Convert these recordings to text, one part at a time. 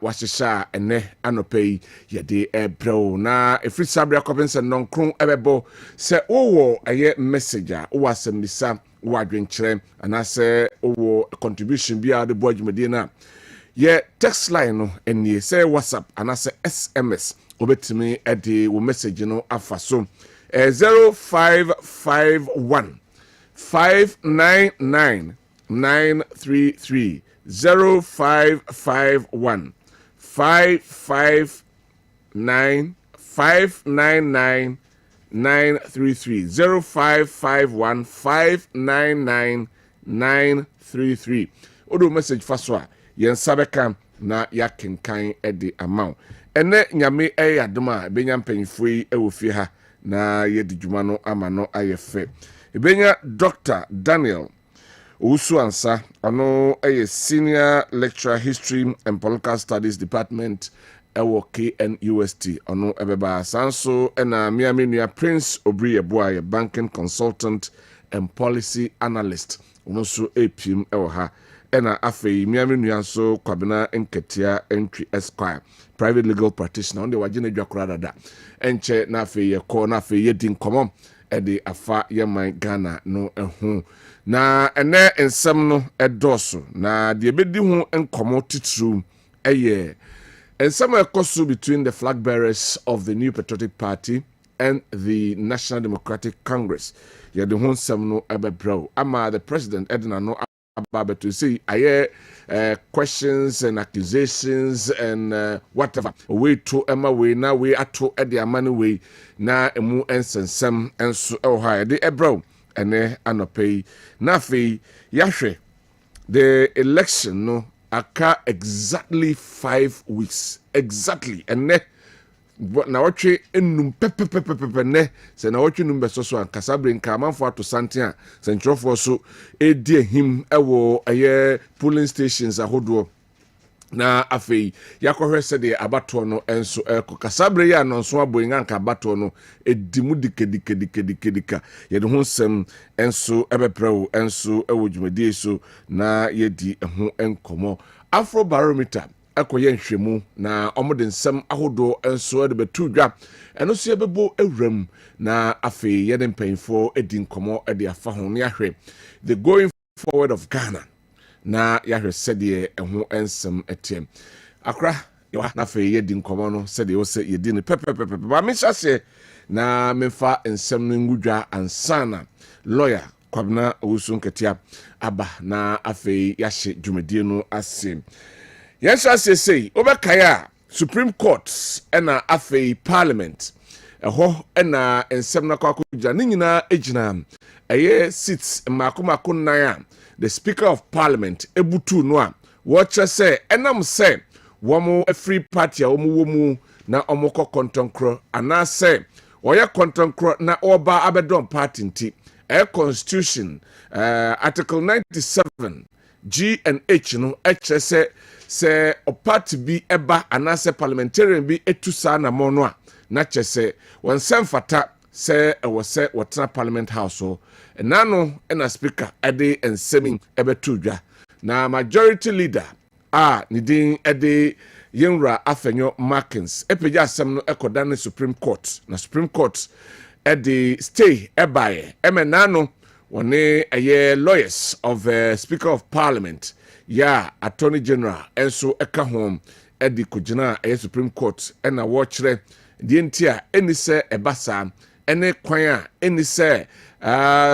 washisha ene anope yede ebro na efri sabria kopense nonkron ebebo se owo aye messenger o wasemisa o adwenkyere anase owo contribution bia de bo adwumade na ye text line no enie se WhatsApp anase SMS obetimi ede wo message no afaso 0551 599 933 0551 599 933 0551 599 933 odo message faswa yen sabeka na yakenkan ede amount ene nyame eyadoma benya mpanyfoi ewofie ha na yedi dwuma no amano ayefe ebenya Dr. Daniel Owusu Ansa ano a senior lecturer history and political studies department ewo KNUST ano ebeba sanso ena miamia Prince Obriye Boy banking consultant and policy analyst ono so epim ewo ha ena afei miamia so Kwabena Owusu Esquire private legal practitioner on the wagene dwakora dada enche na afei ye ko na afei ye din komo ede afa yeman Ghana no ehu na ene ensem no edoso na de ebedi hu enkomo titru eye ensem ekoso between the flag bearers of the New Patriotic Party and the National Democratic Congress ye de hu ensem no ebebro ama the president Edna no about to see questions and accusations and whatever we to Emma we now we ato e the money we na emu ensensem enso ha de ebro ene anopei na fe yahwe the election no aka exactly 5 weeks exactly ene na watwe enum pepepepepe ne se na watwe num beso so ankasa brinka amanfo ato santen a sentrofo so edi ehim ewo aye polling stations ahodo na afei yakohwe se de abato no enso kasabre ya no so aboyin anka abato no edimu dikedika ye de ho nsem enso ebeprewo enso ewo dwumadi so na yedi ho enkomo Afro Barometer akoye nhwemu na omode nsem ahodo enso de betu dwa eno so yebebo ewram na afei ye de mpanfo edi nkomo de afa ho ne ahwe the going forward of Ghana na yahwe sede eho ensem etem akra yo na afei ye di nkomo no sede wo se ye di ne pepepepe ba me hyase na memfa ensem no ngudwa ansana lawyer Kwabena Owusu Nketia aba na afei yahye dwumadi no ase. Yes, as I say, Obakaya, Supreme Court, ena afei Parliament, eho ena ensemna kwa nina ejina, eye seats makumako naya, the Speaker of Parliament, ebutu noa, watcha se, enam se, wamo a free party, womu na omoko kontonkro, ana se, oya kontonkro na oba abedon party nti, Constitution, Article 97, G and H, no, H se o party bi eba anase parliamentarian bi etusa na mono na chese wonsem fata se ewo se wotena parliament house so enano ena speaker ede ensemi ebetu dwa na majority leader nidin ede yenra afenyo Markins epeja asem no ekoda na Supreme Court na Supreme Court ede stay ebaye emenano wone aye lawyers of Speaker of Parliament Attorney General enso eka hom edi kujina Supreme Court ena watchre die ntia eni se ebasa ene kwan a eni se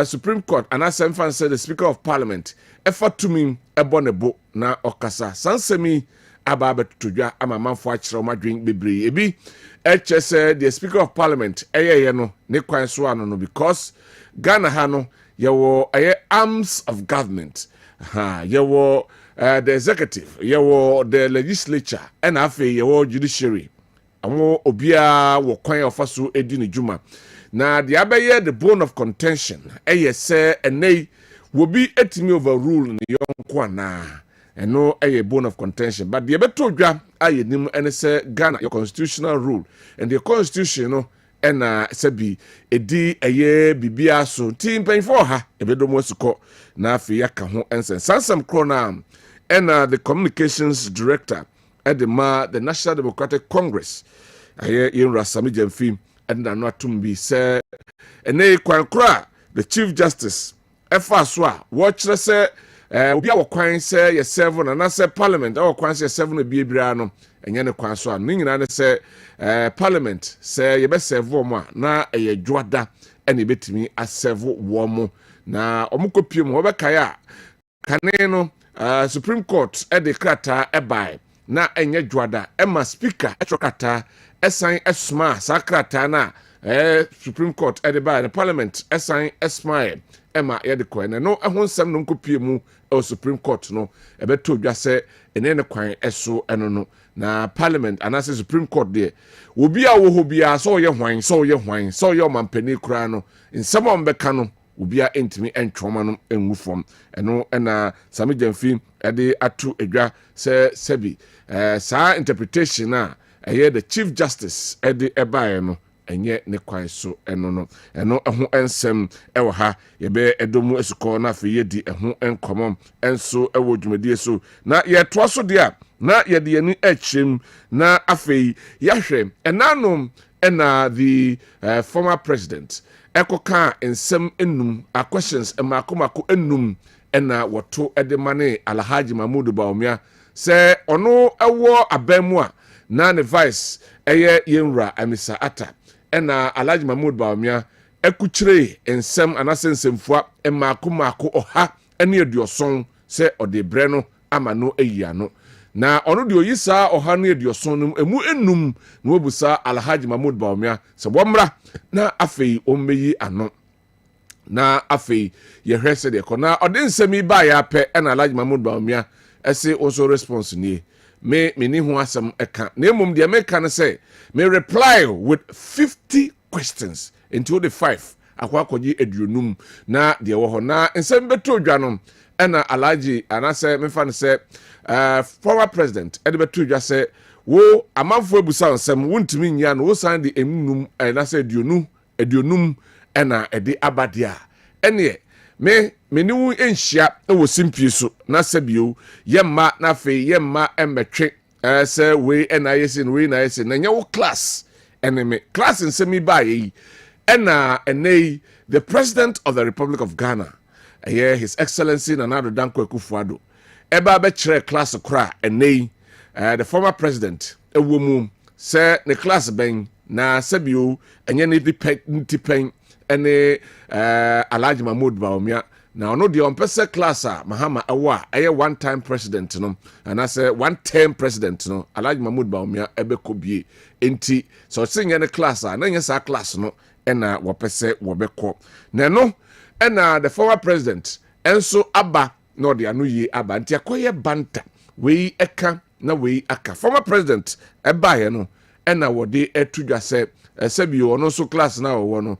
Supreme Court anasem fan say the Speaker of Parliament efa tumi ebonebo na okasa sansemi ababetudwa amamanfo akire omadwen bebre ebi say the Speaker of Parliament eyeye no ne kwan so ano no because Ghana ha no yewo arms of government yewo the executive, the legislature, and after your judiciary. Amo obia wo kwan ofaso edi ne djuma. Na the abeye the bone of contention. Say eney will be etimi overrule ne yonko ana. Eno bone of contention. But the beto dwa ayenim ene say Ghana your constitutional rule and the constitution no ena sebi edi bibia so team pen for ha ebedomo suko na afi yaka ho ensen sansam krona and the communications director edema the National Democratic Congress aye yenra Sami Gyamfi edna no atumbi se ene kwankra the Chief Justice efa so a wo kire se obi a wo kwan se ye serve na se parliament a wo kwan se serve no biebira no enye ne kwan so a no nyina ne se parliament se ye be serve mo a na eye dwoada ene betimi a serve wo mo na omukopie mo be kai a kane no Supreme Court de krata ebai na enye dwoada ema speaker etokata esan esma sakrata na Supreme Court de bai the parliament esan esma ema ye de kwan no ehon nsem no nkopie mu Supreme Court no ebeto dwa se ene ne kwan eso eno no na parliament anase Supreme Court de obi a wo hobia so ye hwan so ye omampani kura no nsem o mbeka no ubia entimi entwoma no enwufom eno na Sami Gyamfi ede atu edwa se sebi sa interpretation na eye the Chief Justice ede ebae no enye ne kwan so eno eho ensem ewo ha yebe edomu esuko na afi yedi eho enkomom enso ewo dwumadie so na ye toa so de a na ye de ani achim na afi yahwe enanom ena the former president ekoka ensem enum a questions emakomako enum ena woto edemane Alhaji Mahmoud Bawumia se ono ewo abamu a na ne vice eye yenra amisa ata ena Alhaji Mahmoud Bawumia ekuchire ensem anasensemfua emakomako oha ene aduoson se ode bre no amano eyia no na ono de oyisa oha no aduoson no emu enum na obusa Alhaji Mahmoud Bawumia se bomra na afei ommeyi ano na afei ye hwese de ko na ode nsemi ba ya pe na Alhaji Mahmoud Bawumia ese also response ni me ni ho asem eka na emum de me ka ne say me reply with 50 questions into the 5 akwakoji eduonum na de wo ho na nsem beto dwa no na Alhaji anase me fa ne say former president ede beto dwa say wo amanfo ebusa nsem wontimi nya no wo san de emnum na say eduonum na ede abadia ene me ni wu enhia wo simpie so na sabio yemma na fe yemma emmetwe se we na yesin we na yesin na nya wo class enemy class nsemi ba yi ena enei the president of the Republic of Ghana his excellency Nana Dankwa Akufo-Addo eba be kire class kra enei the former president ewomu se ne class ben na sabio enye ne dipen ene Alhaji Mahmoud Bawumia na ono de ompese class a Mahama ewa eye one time president no and I say one term president no Alhaji Mahmoud Bawumia ebekobie enti so senye ne class a na nyesa class no ena wopese wobekọ na no ena the former president enso aba no de anu yi aba nti akoye banta we eka na we aka former president ebaye no ena wode etudwa se sebi ono so class na wo no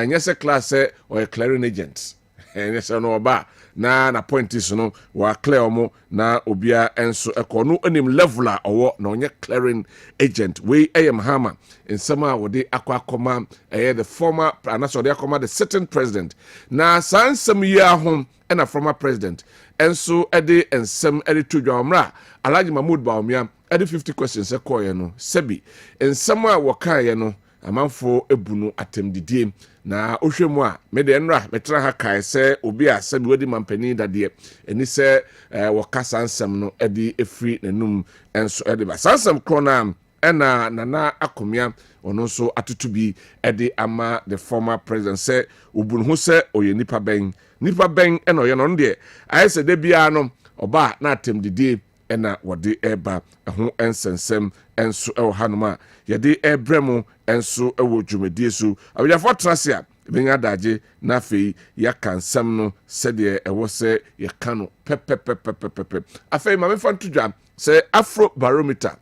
nyese class or clearing agent nyese no oba na point is no wa clear omo na obia enso eko no anim leveler owo na onye clearing agent we am hama in sama wode akwa the former anaso de akoma the sitting president na sansem yi ahom na former president enso ede ensem ede tudwa omra Alhaji Mahmoud Bawumia ede 50 questions ekoye no sebi ensem a wokaye no amanfo ebunu atemdidie na ohwemu a me de nra metra ha kai se obi a sebi wodi mampani dade eni se wokasa nsem no edi efri nanum enso edi ba sansem krona ena Nana Akomia ono so atutubi edi ama the former president se obunu ho se oye nipa ben ena oye no de ayese de bia no oba na atemdidie ena wode eba ho ensensem enso ewo hanoma yede ebremu enso ewo dwumadie so awiyafo trase a benya daje na fei ya kansam no sede ewo se ye kanu pepepepepepe afei ma mefa ntudwa se Afro Barometer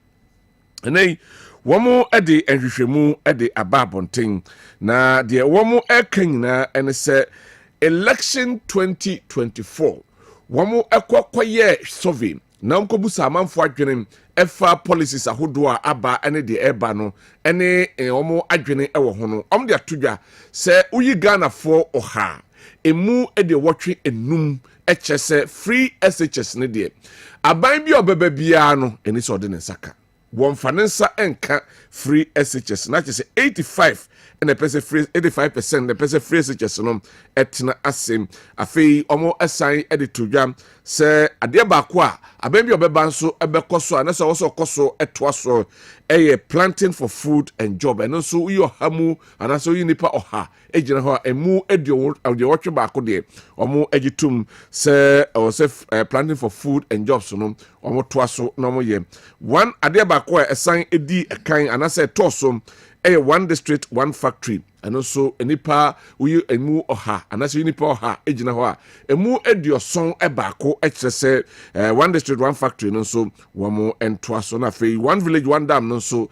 enei womo ede enhwehwemu ede ababonten na de womo ekanyina ene se election 2024 womo ekwakoye survey na nkobusa amanfo adwene efa policies ahodo a aba ene de eba no ene omo adwene ewo ho no om de atodwa se uyi Ghana fo oha emu de wɔtwe enum ɛkyɛ sɛ free SHS ne deɛ aban bi ɔbɛba biara no ɛni sɛ ɔde ne nsa ka wɔmfa ne nsa ɛnka free SHS na kyɛ sɛ 85 ɛna ɛpɛ sɛ free 85% na ɛpɛ sɛ free SHS no ɛtena ase afei ɔmo ɛsan ɛde to dwa sɛ adeɛ baako a aban bi ɔbɛba nso ɛbɛkɔ so a na sɛ ɔwɔ sɛ ɔkɔ so ɛtoa so ɛyɛ planting for food and job ɛno nso woyɛ ɔha mu anaasɛ woyɛ nipa ɔha ɛgyina hɔ a ɛmu deɛ wɔtwe baako deɛ ɔmo agye tom sɛ ɔwɔ sɛ planting for food and jobs no ɔmo toa so na ɔmo yɛ one adeɛ baako a ɛsan ɛdi ɛkan anaasɛ ɛtɔɔ so ɛyɛ one district one factory ɛno nso nipa woyɛ emu ɔha anaasɛ nipa ɔha ɛgyina hɔ a emu aduɔson ɛbaako ɛkyerɛ sɛ one district one factory no nso wɔn ɛntoa so na afei one village one dam no nso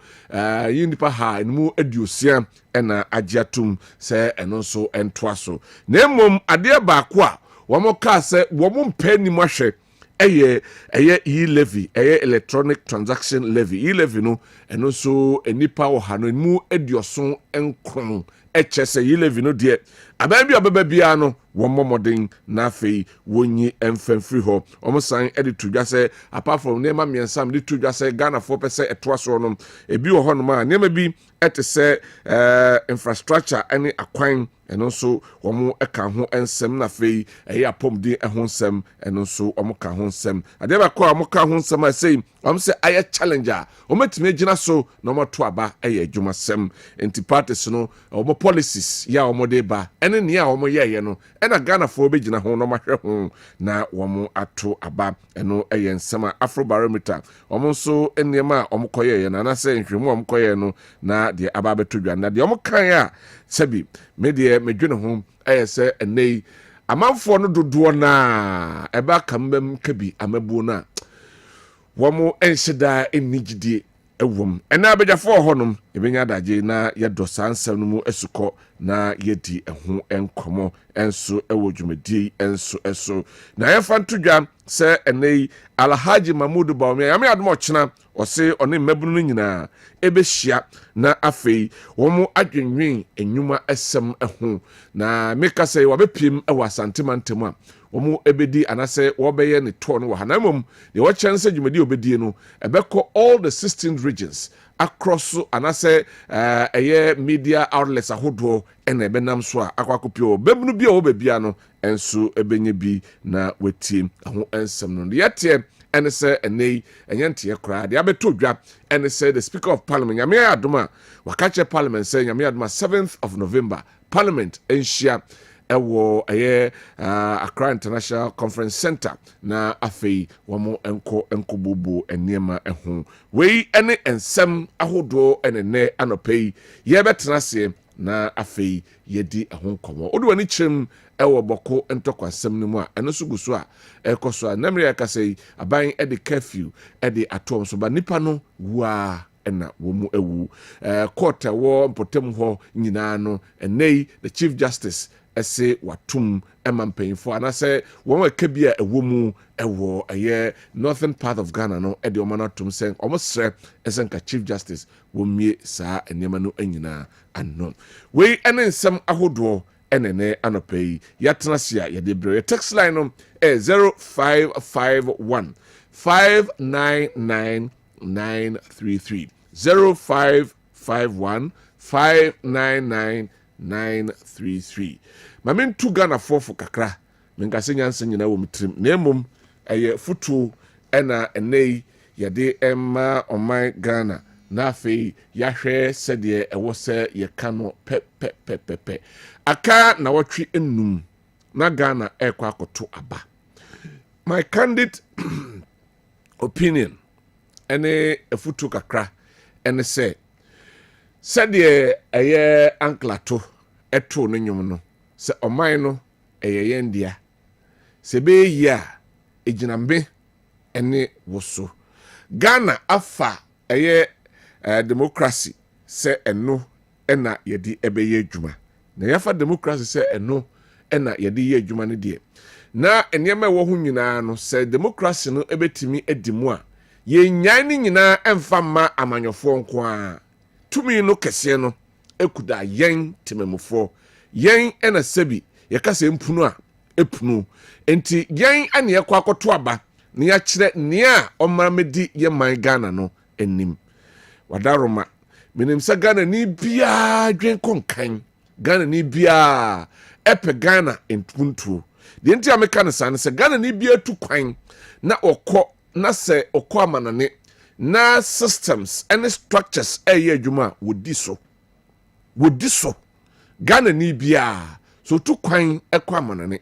yi nipa ha emu aduosia ɛna agye atum sɛ ɛno nso ɛntoa so na mmom adeɛ baako a wɔn kaa sɛ wɔn mpɛ nim ahwɛ ɛyɛ e-levy ɛyɛ electronic transaction levy e-levy no ɛno nso nipa ɔha no emu aduɔson nkron ɛkyɛ sɛ e-levy no deɛ aban bi ɔbɛba biara no wɔn mmɔden na afei wɔnyi mfɛmfiri hɔ wɔn san ɛde to dwa sɛ apart from nneɛma mmiɛnsa mi de to dwa sɛ Ghanafoɔ pɛ sɛ ɛtoa soɔ no ebi wɔ hɔnom a nneɛma bi ɛte sɛ infrastructure ɛne akwan ɛno nso wɔn ɛka ho nsɛm na afei ɛyɛ apɔmuden ɛho nsɛm ɛno nso wɔn ka ho nsɛm adeɛ baako a wɔn ka ho nsɛm a sɛ wɔn sɛ ayɛ challenge a wɔn atumi agyina so na wɔn ato aba ɛyɛ adwumasɛm nti parties no wɔn policies yɛ a wɔn de ba ɛne nea wɔn yɛɛyɛ no ɛna Ghanafoɔ bɛgyina ho na wɔn ahwɛ ho na wɔn ato aba ɛno ɛyɛ nsɛm a Afrobarometer wɔn nso nneɛma a wɔn kɔyɛɛyɛ na anaasɛ nhwɛmu a wɔn kɔyɛɛ no na deɛ aba abɛto dwa na deɛ wɔn kan a sɛbi medeɛ medwene ho ɛyɛ sɛ ɛnɛ yi amanfoɔ no dodoɔ naa ɛba kambam kabi amabuo no a wɔn ɛnhyɛ daa ɛnni gyidie ɛwom ɛna abɛgyafoɔ hɔnom ɛbɛnya adagye na yɛdɔ saa nsɛm no mu asukɔ na yɛdi ɛho nkɔmɔ ɛnso ɛwɔ dwumadie ɛnso ɛso na yɛfa nto dwa sɛ ɛnɛ yi Alhaji Mahmoud Bawumia yame adom ɔkyena ɔse ɔne mmabunu no nyinaa ɛbɛhyia na afei wɔn adwenwen enwuma ɛsɛm ɛho na meka sɛ wɔbɛpiem ɛwɔ asantemantam a wɔn ɛbɛdi anasɛ wɔbɛyɛ ne tour no wɔ ha na mmom deɛ wɔkyɛn sɛ dwumadie obɛdie no ɛbɛkɔ all the 16 regions across so anasɛ ɛyɛ media outlets ahodoɔ ɛna ɛbɛnam so a akɔakɔpie wɔ bɛbunu bi a wɔbɛ bia no ɛnso ɛbɛnya bi na wɔatie ɛho ɛnsɛm no deɛ yɛteɛ ɛne sɛ ɛnɛ yi ɛnyɛ nteɛ koraa deɛ abɛtɔ dwa ɛne sɛ the speaker of parliament nyame ayɛ adom a waka kyerɛ parliament sɛ nyame ayɛ adom a 7th of November parliament ɛnhyia ɛwɔ ɛyɛ Accra International Conference Center na afei wɔn nkɔbobo nneɛma ɛho wei ɛne nsɛm ahodoɔ ɛne nɛ anɔpɛ yi yɛbɛtena aseɛ na afei yɛdi ɛho nkɔmɔ odi wɔn ani kyerɛm ɛwɔ bɔko ntɔkwasɛm no mu a ɛno nso gu so a ɛkɔ so a namre akasa yi aban ɛde curfew ɛde atom so ba nipa no waa ɛna wɔn mu ewu court ɛwɔ mpɔtam hɔ nyinaa no ɛnɛ yi the chief justice ɛsɛ watum ɛma mpanyinfoɔ anasɛ wɔn a ɛka bi a ɛwɔ mu ɛwɔ ɛyɛ northern part of Ghana no ɛde wɔn ano atum sɛ wɔn srɛ ɛsɛ nka chief justice wɔn mie saa nneɛma no nyinaa ano wei ɛne nsɛm ahodoɔ ɛnɛnɛ anɔpɛ yi yɛatena se a yɛde brɛ text line no 0551 599 933 0551 599 933 Mamen tu Ghana for kakra menkase nyanse nyina wɔ mtrim na emom ɛyɛ futu ɛna ɛnɛyi yɛde ɛma ɔman Ghana na afei yɛahwɛ sɛdeɛ ɛwɔ sɛ yɛka no pɛpɛpɛpɛ aka na wɔtwe enum na Ghana ɛkɔ akoto aba my candid opinion ɛne afutu kakra ɛne sɛ sɛdeɛ ɛyɛ anklato ɛto no nwom no sɛ ɔman no ɛyɛ yɛn dia sɛ bɛyi a egyinambe ɛne woso Ghana afa ɛyɛ democracy sɛ ɛno ɛna yɛde ɛbɛyɛ adwuma na yɛfa democracy sɛ ɛno ɛna yɛde yɛ adwuma no deɛ na nneɛma ɛwɔ ho nyinaa no sɛ democracy no ɛbɛtumi adi mu a yɛnyan ne nyinaa ɛmfa mma amanyɔfoɔ nko a tumi no kɛseɛ no ekuda yɛn temamufoɔ yɛn ɛna sɛbi yɛka sɛ mpunu a epunu enti yɛn ane yɛkɔ akɔto aba ne yɛakyerɛ nea ɔmmara medi yɛ man Ghana no anim wadaroma menim sɛ Ghana ni bia dwen konkan Ghana ni bia epe Ghana entuntuo de enti ameka ne san sɛ Ghana ni bia tu kwan na ɔkɔ na sɛ ɔkɔ amanane na systems and structures ɛyɛ adwuma wodi so Ghana ni bia so tu kwan ɛkɔ amanane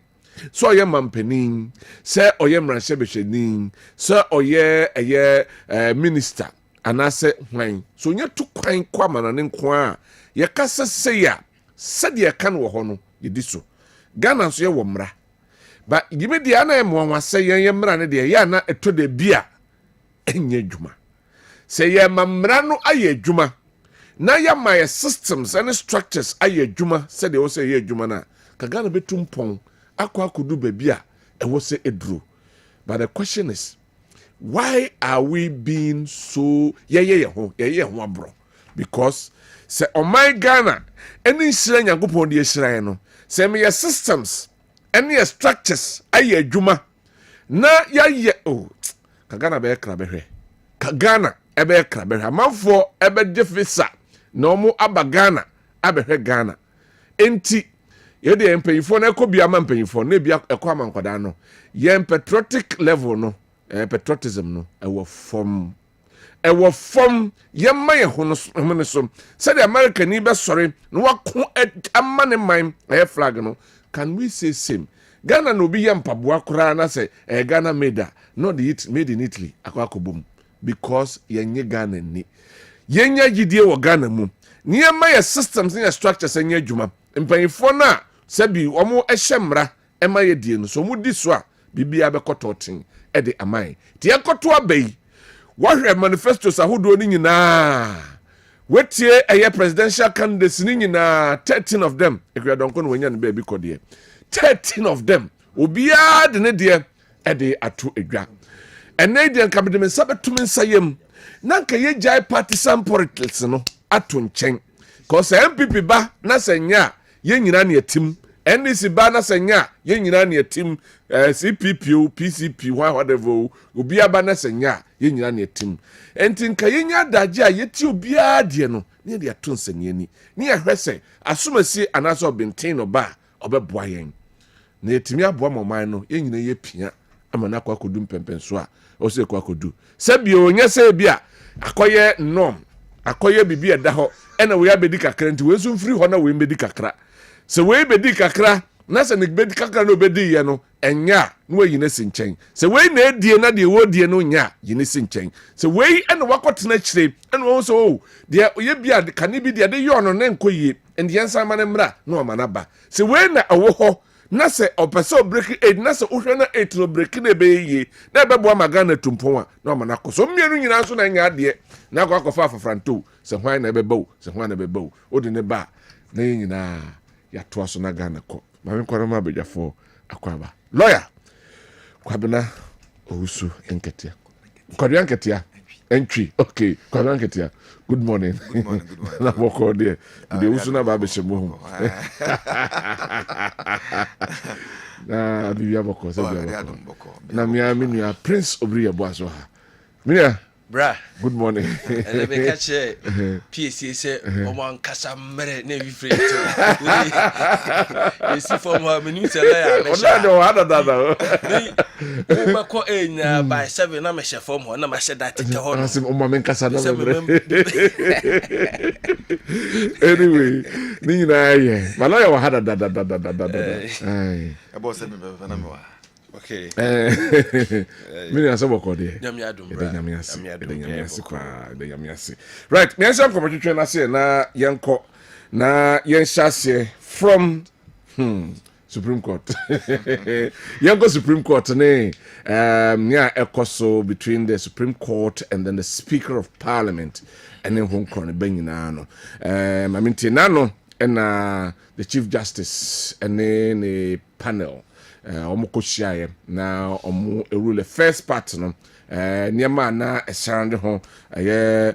so ɔyɛ mampanin sɛ ɔyɛ mmarahyɛbɛhwɛni sɛ ɔyɛ minister anase hwan so nya tu kwan kɔ amanane nko a yɛkasa sɛ ya sɛdeɛ yɛka no wɔ hɔ no yɛdi so Ghana nso yɛ wɔ mmara ba yimedi ana ɛmoanwasɛ yɛn mmara ne deɛ yɛ ana ɛtɔ de bia ɛnyɛ adwuma sɛ yɛ mmara no ayɛ adwuma na yɛ ma yɛ systems and structures ayɛ adwuma sɛdeɛ wɔ sɛ yɛ adwuma na ka Ghana betu mpɔn akɔ akɔdu baabi a ɛwɔ sɛ eduro but the question is why are we being so yɛyɛ ho abro because sɛ ɔman Ghana ɛne nhyira Nyankopɔn de ahyira no sɛ me yɛ systems ɛne yɛ structures ayɛ adwuma na yɛyɛ ka Ghana bɛyɛ kra bɛhwɛ ka Ghana ɛbɛyɛ kra bɛhwɛ amanfoɔ ɛbɛgye visa na ɔmo aba Ghana abɛhwɛ Ghana enti yɛde yɛn mpanyinfoɔ na ɛkɔ bi ama mpanyinfoɔ na ebi ɛkɔ ama nkwadaa no yɛn patriotic level no patriotism no ɛwɔ fam yɛma yɛn ho no so sɛdeɛ America ni bɛsɔre na wako ama ne man ɛyɛ flag no can we say same Ghana no bi yɛ mpaboa koraa na sɛ Ghana made made in Italy akɔbom because yɛnyɛ Ghana ni yɛnya gidie wɔ Ghana mu nneɛma yɛ systems ne yɛ structures ɛnyɛ adwuma mpanyinfoɔ no a sɛbi wɔn ɛhyɛ mmara ɛma yɛ die no so wɔn di so a bibia bɛkɔtɔ ten ɛde aman te yɛkɔtɔ aba yi wɔhwɛ manifestos ahodoɔ no nyinaa wetie ɛyɛ presidential candidates no nyinaa 13 of them ekuyadɔnko no wɔnya no baabi kɔ deɛ 13 of them obiara de ne deɛ ɛde ato adwa ɛnɛ deɛ nka mede me nsa bɛto me nsa yam na nka yɛgyae partisan politics no ato nkyɛn cause MPP ba na sɛ nya a yɛn nyinaa ne atim NDC ba na sɛ nya a yɛn nyinaa ne atim CPP o PCP whatever obiara ba na sɛ nya a yɛn nyinaa ne atim enti nka yɛnya adagye a yɛti obiara deɛ no ne yɛde ato nsɛnea ni ne yɛhwɛ sɛ asomasi anaasɛ ɔbɛnten no ba a ɔbɛboa yɛn na yɛtumi aboa mɔman no yɛn nyinaa yɛ pia ama na akɔ akɔdu mpɛmpɛnso a ɔsɛ akɔ akɔdu sɛbi onyɛ sɛ bi a akɔyɛ norm akɔyɛ bibi ɛda hɔ ɛna wei abɛdi kakra nti wei nso mfiri hɔ na wei mbɛdi kakra sɛ wei bɛdi kakra na sɛ ne bɛdi kakra na obɛdi yɛ no ɛnya a na wayi ne si nkyɛn sɛ wei na edie na deɛ wɔdie no nya yi ne si nkyɛn sɛ wei ɛna wakɔtena akyire ɛna wɔn nso deɛ oyɛ bi a kane bi deɛ de yɛ ɔno ne nkɔ yie ɛnde yɛn nsa ama ne mmra na ɔma n'aba sɛ wei na ɛwɔ hɔ na sɛ ɔpɛ sɛ ɔbreki 8 na sɛ wohwɛ na 8 no breki na ɛbɛyɛ yie na ɛbɛboa ma Ghana tumpɔn a na ɔma n'akɔ so mmienu nyinaa nso na nya adeɛ na akɔ akɔfa afafranto sɛ hwan na ɛbɛba o sɛ hwan na ɛbɛba o odi ne ba na yɛn nyinaa yɛatoa so na Ghana kɔ maame nkɔrɔ ma abadwafoɔ akɔ aba lawyer Kwabena Owusu Nketia Kwabena Nketia Ntwi okay Kwabena Nketia good morning na bɔkɔ deɛ de Owusu na ba bɛhyɛ mu ho na bibia bɔkɔ sɛ bibia bɔkɔ na mia minua Prince Obriya Boaso ha minua bra good morning and be catch PSC say omo ankasa mere na we free to you see for me new say ya me sha no ada me ko enya by 7 na me she form ho na ma she that te ho na sim omo me ankasa na mere anyway ni na ye malo ya wa hada da ai abo se me na me wa okay mini asa boko de nyamiadum right me answer come twetwe na se na yenko na yenhyase from Supreme Court yenko Supreme Court ne nya ekoso between the Supreme Court and then the Speaker of Parliament and then hon kro ne banyina no aminti na no and the Chief Justice and then a panel ɔmo kɔ hyiaeɛ na ɔmo rule first part no nneɛma na ɛhyɛn de ho ɛyɛ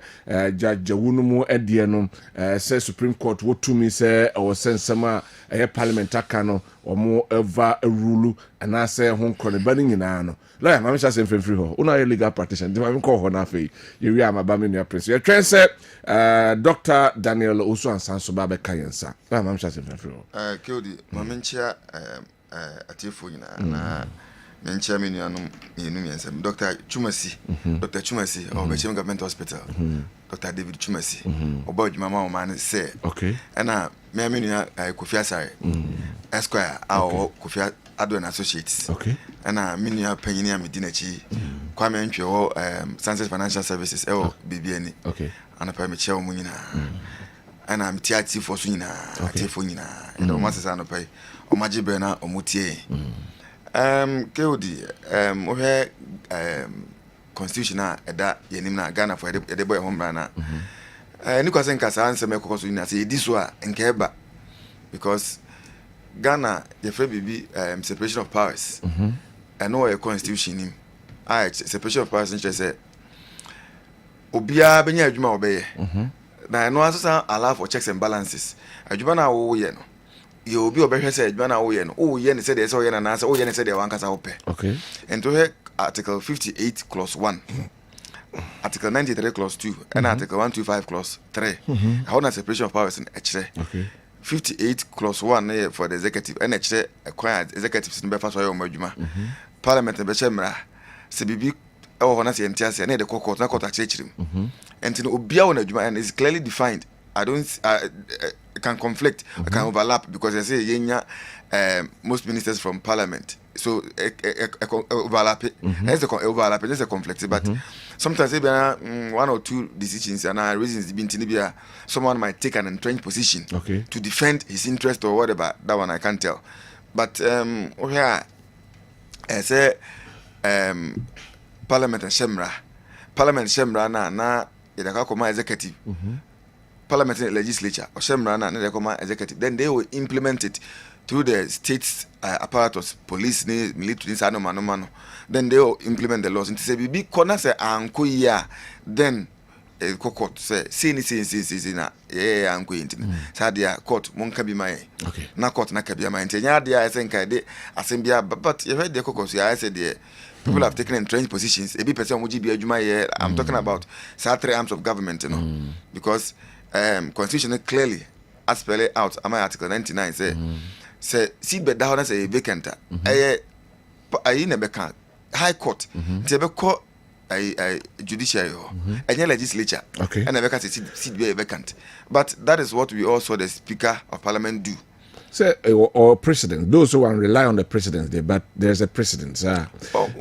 gyawu no mu ɛdeɛ no sɛ Supreme Court wotumi sɛ ɛwɔ sɛ nsɛm a ɛyɛ Parliament aka no ɔmo ɛva rule anaasɛ ho nkɔ ne ba no nyinaa no lawyer maame hyɛ asɛm mfimfiri hɔ wona yɛ legal practitioner nti maame nkɔ hɔ no afei yɛwie amaba me nua prince yɛtwɛn sɛ Dr. Daniel Owusu ansan so ba bɛka yɛn nsa lawyer maame hyɛ asɛm mfimfiri hɔ Kodi maame nkyia atiefo nyinaa na menkyia me nuanom yɛnum Dr. Chumasi Dr. Chumasi of Bechim Government Hospital Dr. David Chumasi oba adwuma ma ma ne sɛ ɛna me nua Kofi Asare Esquire Kofi Ado and Associates ɛna me nua panyini a medina chi Kwame Ntwie wɔ Sunset Financial Services BBN anapa me kyia wo nyinaa ɛna me tia atiefo so nyinaa atiefo nyinaa ɛna ɔmo asesa no pai ɔmo agye bɛ na ɔmo tie Kodi we constitution eda yenim na Ghana for ede boy home na ni kwase nka sa ansem ekoko so na say edi so a nka eba because Ghana ye free bibi separation of powers and no constitution nim separation of powers nche say obia benya adwuma obeye na no aso allow for checks and balances adwuma na wo ye no you obi obehwe say adwuma na wo ye no wo ye ne say de say wo ye na na say wo ye ne say de wankasa wo pe and to hear Article 58 clause 1 Article 93 clause 2 and Article 125 clause 3 how na separation of powers in echere 58 clause 1 for the executive and echere acquired executives in be fa so yo madwuma parliament be chemra se bibi ewo ho na se entiase na de court na court achechirim and no obia wo na adwuma and is clearly defined. I don't can conflict, can overlap because I say yenya most ministers from parliament. So overlap it. Overlap there's a conflict. But sometimes maybe one or two decisions and reasons being someone might take an entrenched position to defend his interest or whatever. That one I can't tell. But here I say parliament and Shemra na idaka koma executive. Parliament and legislature or Shemrana and the executive, then they will implement it through the state's apparatus, police, military, no. Then they will implement the laws. And say, "Bibi kona say anko ya." Then court say, "See, na anko intin." Sadia court monka bi mai. Na court na kabia mai. Ntenya dia I think I did assembly, but you heard the court. I said the people have taken entrenched positions. A bit person would be a I'm talking about three arms of government, because. Constitution clearly as spelled out am article 99 say seat bed down as a vacant I never can high court tebeko a judiciary and legislature and never can seat be vacant, but that is what we all saw the Speaker of Parliament do. Say or president, those who rely on the president there, but there's a precedent.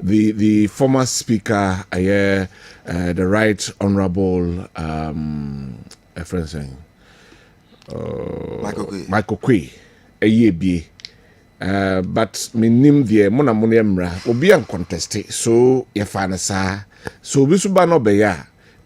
The former Speaker, the Right Honourable a friend saying Michael Quay a year be but me nim the mona moniemra obi an contested so ye fanasa so bisuba no be ya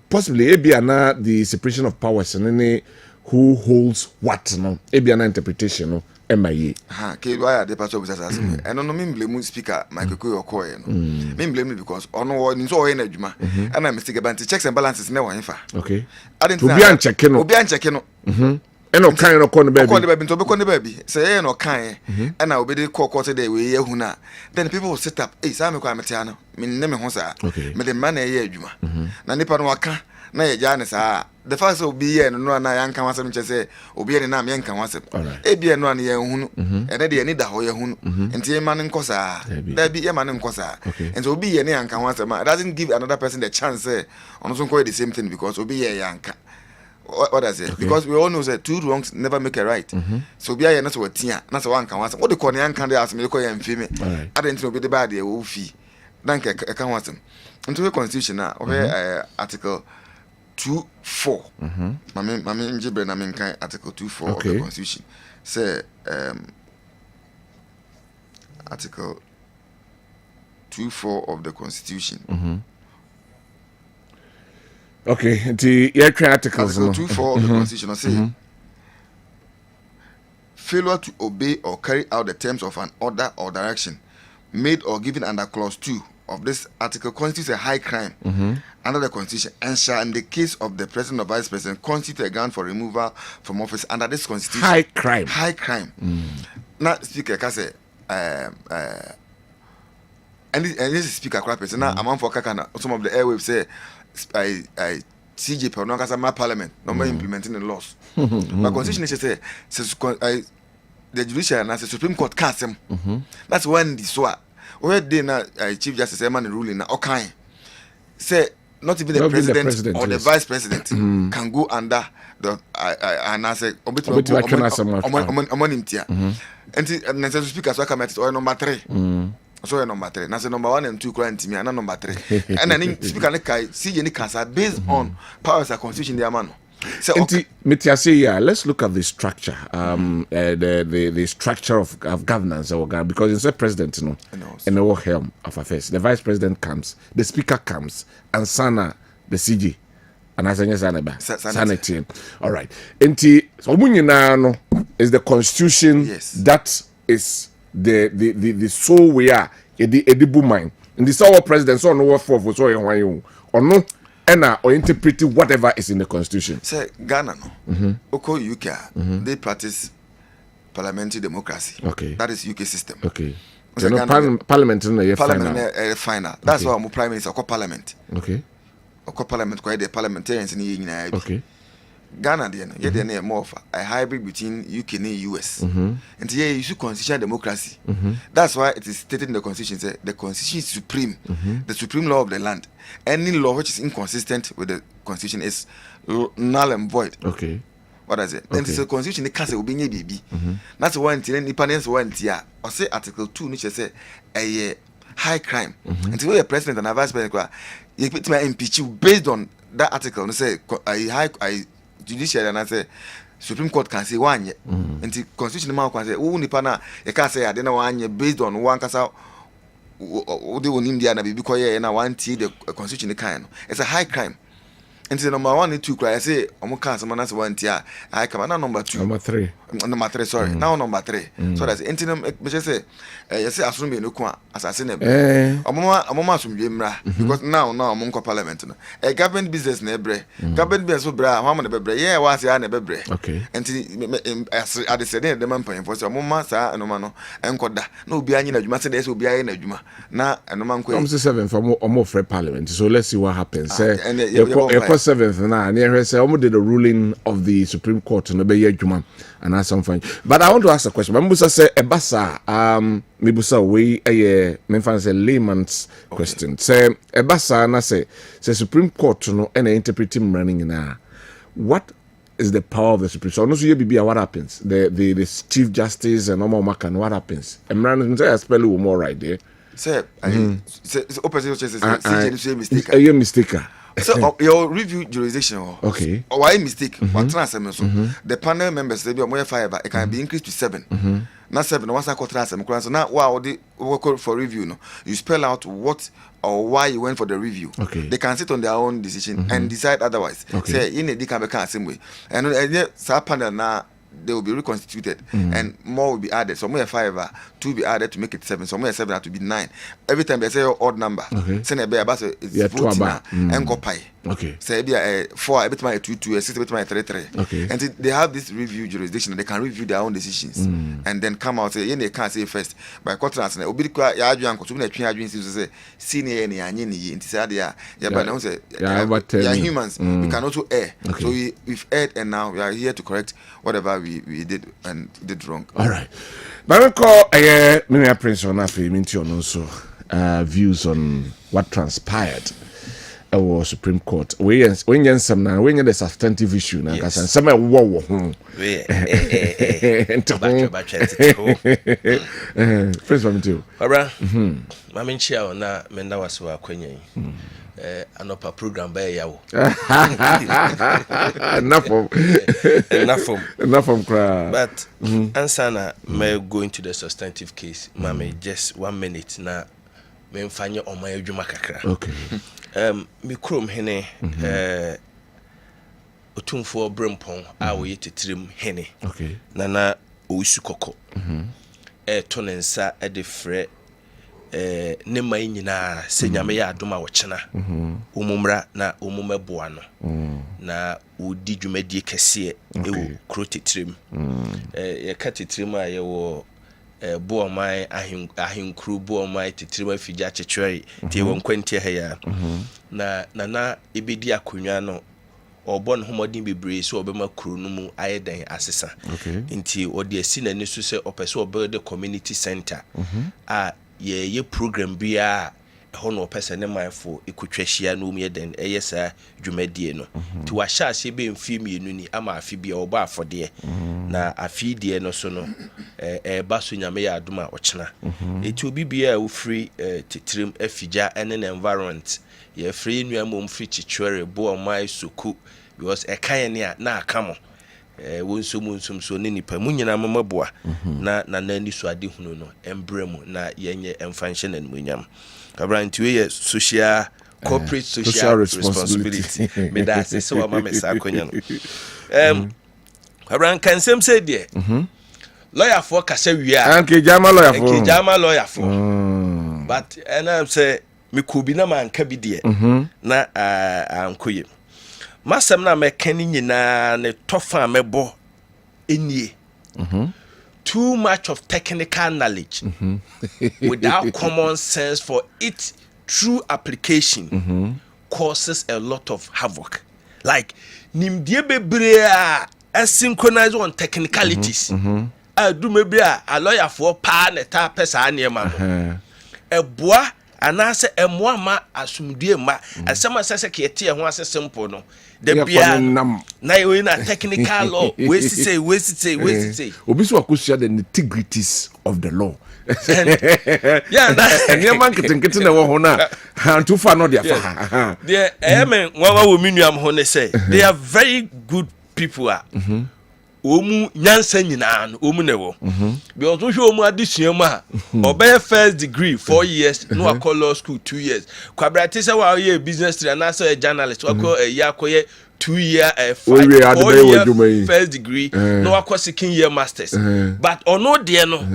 possibly ebiana the separation of powers and any who holds what no ebiana interpretation no emaye ke why the pastor was asking and no me blame Speaker Michael Quay okoye no me blame because ono ni so na adwuma and na mistake about checks and balances na wan fa obi an check no eno kan no kon baby to be kon baby say no kan and na obedi court dey we ye hu na then people will sit up say me kwa metia no me ne me ho sa me de man na ye adwuma na nipa no waka na ye ja ne sa the first obi ye no na yan kan wasem che say obi ye na me yan kan wasem ebi no na ye hunu ene de ye ni da ho ye hunu enti ye man nko sa da bi ye man nko sa enti obi ye ne yan kan wasem doesn't give another person the chance on so the same thing because obi ye yan kan. What does it? Because we all know that two wrongs never make a right. So be I not what tia, not one can answer. What the Korean can ask me, and female. I didn't know be the bad will fee. Thank I can want them. Into the constitution now, article 2.4. Mammy Jibren, I mean, article 2.4 of the constitution. Say, article 2.4 of the constitution. Okay, the articles. Article 2.4 of the Constitution say, failure to obey or carry out the terms of an order or direction made or given under clause 2 of this article constitutes a high crime under the Constitution and shall, in the case of the President or Vice President, constitute a ground for removal from office under this Constitution. High crime. High crime. Now, Speaker, can say, and this is Speaker crap. Now, I'm for Kakana. Some of the airwaves say, I CJ per no my Parliament, no more implementing the laws. My Constitution is say, the Judiciary and the Supreme Court cast him. That's when this one. Where they now Chief Justice Eman ruling now, okay. Say not even the president or the vice president can go under the and I say Amansan Ntie. And the speaker so come at number 3. So number 3. Now say number 1 and 2 client me and number 3. And then speaker ne kai CJ ne kasa based on powers of constitution the man. So let's look at the structure, the structure of governance because it's a president, and the whole helm of affairs. The vice president comes, the speaker comes, and Sana the CG, and as Sanity. All right. Ntie is the constitution that is the sole way are the mind. And this our president so no for so or no. Or interpreting whatever is in the constitution. Say Ghana no. Oko UK they practice parliamentary democracy. Okay. That is UK system. Okay. So no parliament no final. That's why I'm prime minister called parliament. Okay. Oko parliament quite the parliamentarians in the Okay. Ghana there more of a hybrid between UK and US. And here you see constitutional democracy. That's why it is stated in the constitution say the constitution is supreme, the supreme law of the land. Any law which is inconsistent with the constitution is null and void. Okay. What is it? Then the constitution the case will be new baby. That's why until independence one tier or say article 2 which say a high crime. Until the president and a vice president you put my impeach you based on that article and say a Judiciary and I say Supreme Court can say one year. And the constitution can say who nipa na you can say I don't know 1 year based on one kasa they will India na bibi koye na 1 the constitution kind. It's a high crime. And the number 1 and 2 cry I say omo can some na 1 tier I come na number 2 number 3 sorry now number 3 so that's interim me say you say asum be no kwa assassin e omo asum mra because now omo parliament no government business na ebre government business so bra how man bebre yeah was ya na bebre okay and at the same the man pan for so omo sa no ma no enkoda na obi anyi na adwuma say dey obi ayi na adwuma na no man ko I'm 7 for omo free parliament so let's see what happens say 7th na near say omo did the ruling of the Supreme Court no be adwuma and that's something. But I want to ask a question. Mambusa say ebasa mibusa we me fan say layman's question. Say ebasa na say Supreme Court no and interpreting running na. What is the power of the Supreme Court? So no so you be what happens? The Chief Justice and normal makan what happens? Emran say I spell you more right there. Say opposite say CJ mistake. You mistake. So your review jurisdiction okay or why mistake what transfer so the panel members they be more 5 it can be increased to 7 not 7 once I got transfer so now wow they work for review no you spell out what or why you went for the review they can sit on their own decision and decide otherwise say in a can be same way and panel now they will be reconstituted and more will be added. So more 5, 2 will be added to make it 7. So more 7 have to be 9. Every time they say odd number, send a bear it's voting and go pie. Okay. Say be 4, every time 2, 6, every time 3. Okay. And they have this review jurisdiction and they can review their own decisions and then come out say they can't say first by contrast na obi kwa ya adwan koto na twa adwan say senior ni anye ni nti say they but say humans we can also err. So we've erred and now we are here to correct whatever we did and did wrong. All right. But call me Prince on afi minti on also views on what transpired our Supreme Court. When you some now when you the substantive issue na kasa some wo ho. Prince Mamintio. Ora. Maminchia na menda waso akwanya yi. Anopa program by yawo. Enough from cry. But ansana may go into the substantive case. Mame just 1 minute na me mfanye oma adwuma kakra. Okay. Me krom hene otumfo brempon a wo yetitrim hene. Okay. Nana Owusu koko. To nensa e de frɛ ne mai nyina se nyame ya adoma wo chena umumra na umumeboa no na udi dwumadi kese ewo krotitrim ye katitrim a ye wo bo mai ahinkru bo mai titrim afija chechwere tie won kwantie ha ya na ebedi akonwa no obon homodin bebre so obema kru no mu ayeden asesa nti odi asi na ni so se opese obuild community center a ye program bia ho no opese ne manfo ekotwahia no mu yeden eyesa dwumadie no nti wa sha ase be mfi mienu ni ama afi bia oba afode na afi die no so no ba so nyame ya adoma ochena eti obi bia wo free titrim afija ene na environment ye free nuamom free chichwere bo mai soku because ekaye ne na akamo wonsum so ne nipa mu nyina mamaboa na nani so ade hunu no embremu na yenye emfanhye na munyam abranti we social corporate social responsibility me da se wa mama sa akonya no abran kansem say de lawyer for kasa wi a anke jama lawyer for but and say me kubi na manka bi de na ankoye masem na mekani nyina ne tofa mebo enie too much of technical knowledge without common sense for its true application causes a lot of havoc. Like nimdie bebre a synchronize on technicalities do maybe a lawyer for pa na ta pesa anema no eboa anase emoa ma asumdue ma asema sese ke tie ho ase simple no the bia na you na technical law we say obi so akosia the nitty-gritties of the law yeah and your man kitten na wo ho na too far no dia fa the men wa minuam ho ne say they are very good people omu nyansa nyina no omu newo because wo hwe omu adisuam a obey first degree 4 years no akọ law school 2 years kwabra te say wa ye business trader na say a journalist akọ yakoye 2 year 4 year first degree no akọ second year masters but ono de no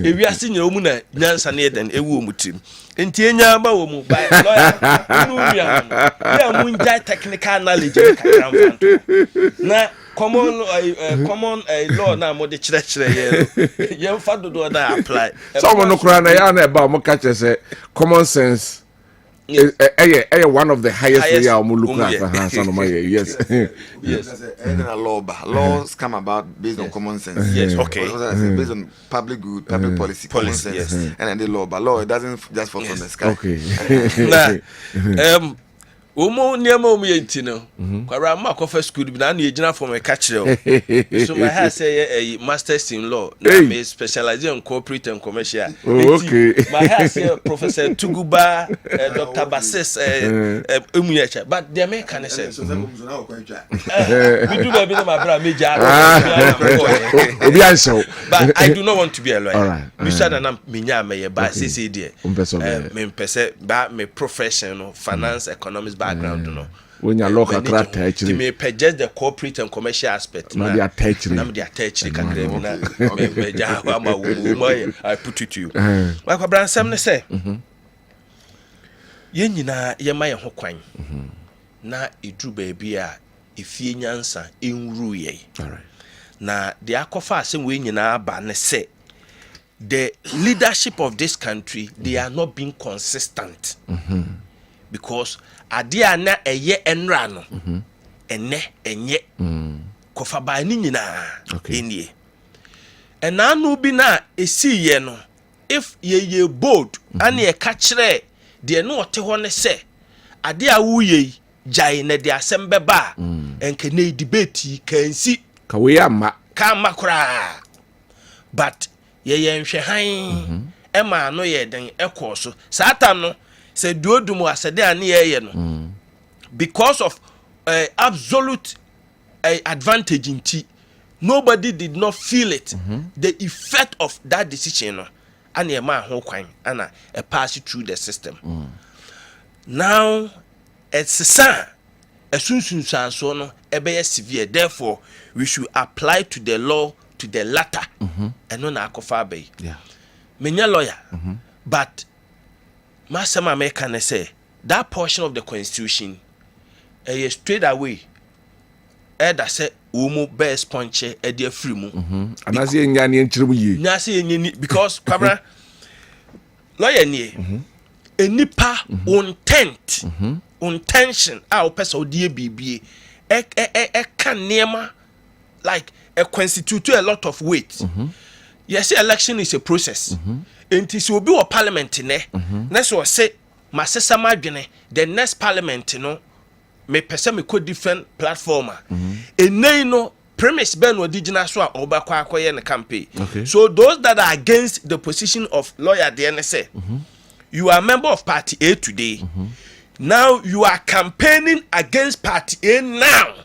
ewiase nyina omu na nyansa na eden ewu omu tim enti enya ba omu by lawyer no ya mu njai technical knowledge na common law na mo de chire ye fa dodo na apply some no kra na ya na ba mo ka say common sense one of the highest way I'm looking at yes and a laws come about based on common sense okay based on public good public policy common sense and then the law it doesn't just fall from the sky na omo niam omo yentino kwara ma kofa school bi na ejina for me ka kire so my ha say masters in law na me specialize in corporate and commercial my ha say professor Tuguba Dr. Basis emunyecha but the me can say we do baby na my bra major obi answer but I do not want to be a lawyer Mr. na menya me ba say there me pese ba me professional finance economics background no when you look at that actually me just the corporate and commercial aspect na they attach kakra na me ja ama wo I put it to you wa kwa bransam ne say ye nyina ye ma ye ho kwan na edru ba bia efie nyansa enwuru ye na de akofa asem we nyina ba ne say the leadership of this country they are not being consistent because adia na eye enra no enne enye kofa ba ni nyina enie enanu bi na esi ye no if ye bold ane e ka kire de no ote ho ne se adia wo ye jai na de asem beba enke na debate kansi ka we ama ka makura but ye nhwe han ema no ye den ekoso satan no se duodumu asede ane ye no because of absolute advantage in tea nobody did not feel it the effect of that decision no ane ma ho kwan ana pass through the system now it's a sunsun so no ebe severe therefore we should apply to the law to the latter and no na akofa be menya lawyer but Master America say that portion of the constitution straight away that say umu best punch e dey free mu and as ye nya ne nkyerem yi nya say ye because Kwabena lawyer nie enipa intent intention a opesa odie bibie can nema like a constitute a lot of weight. Yes, election is a process. It is will be a parliament next will say masesa madwene the next parliament me pese me could different platform no premise ben original so obakwa akoye ne campaign. So those that are against the position of lawyer the NSA, you are a member of party A today. Now you are campaigning against party A now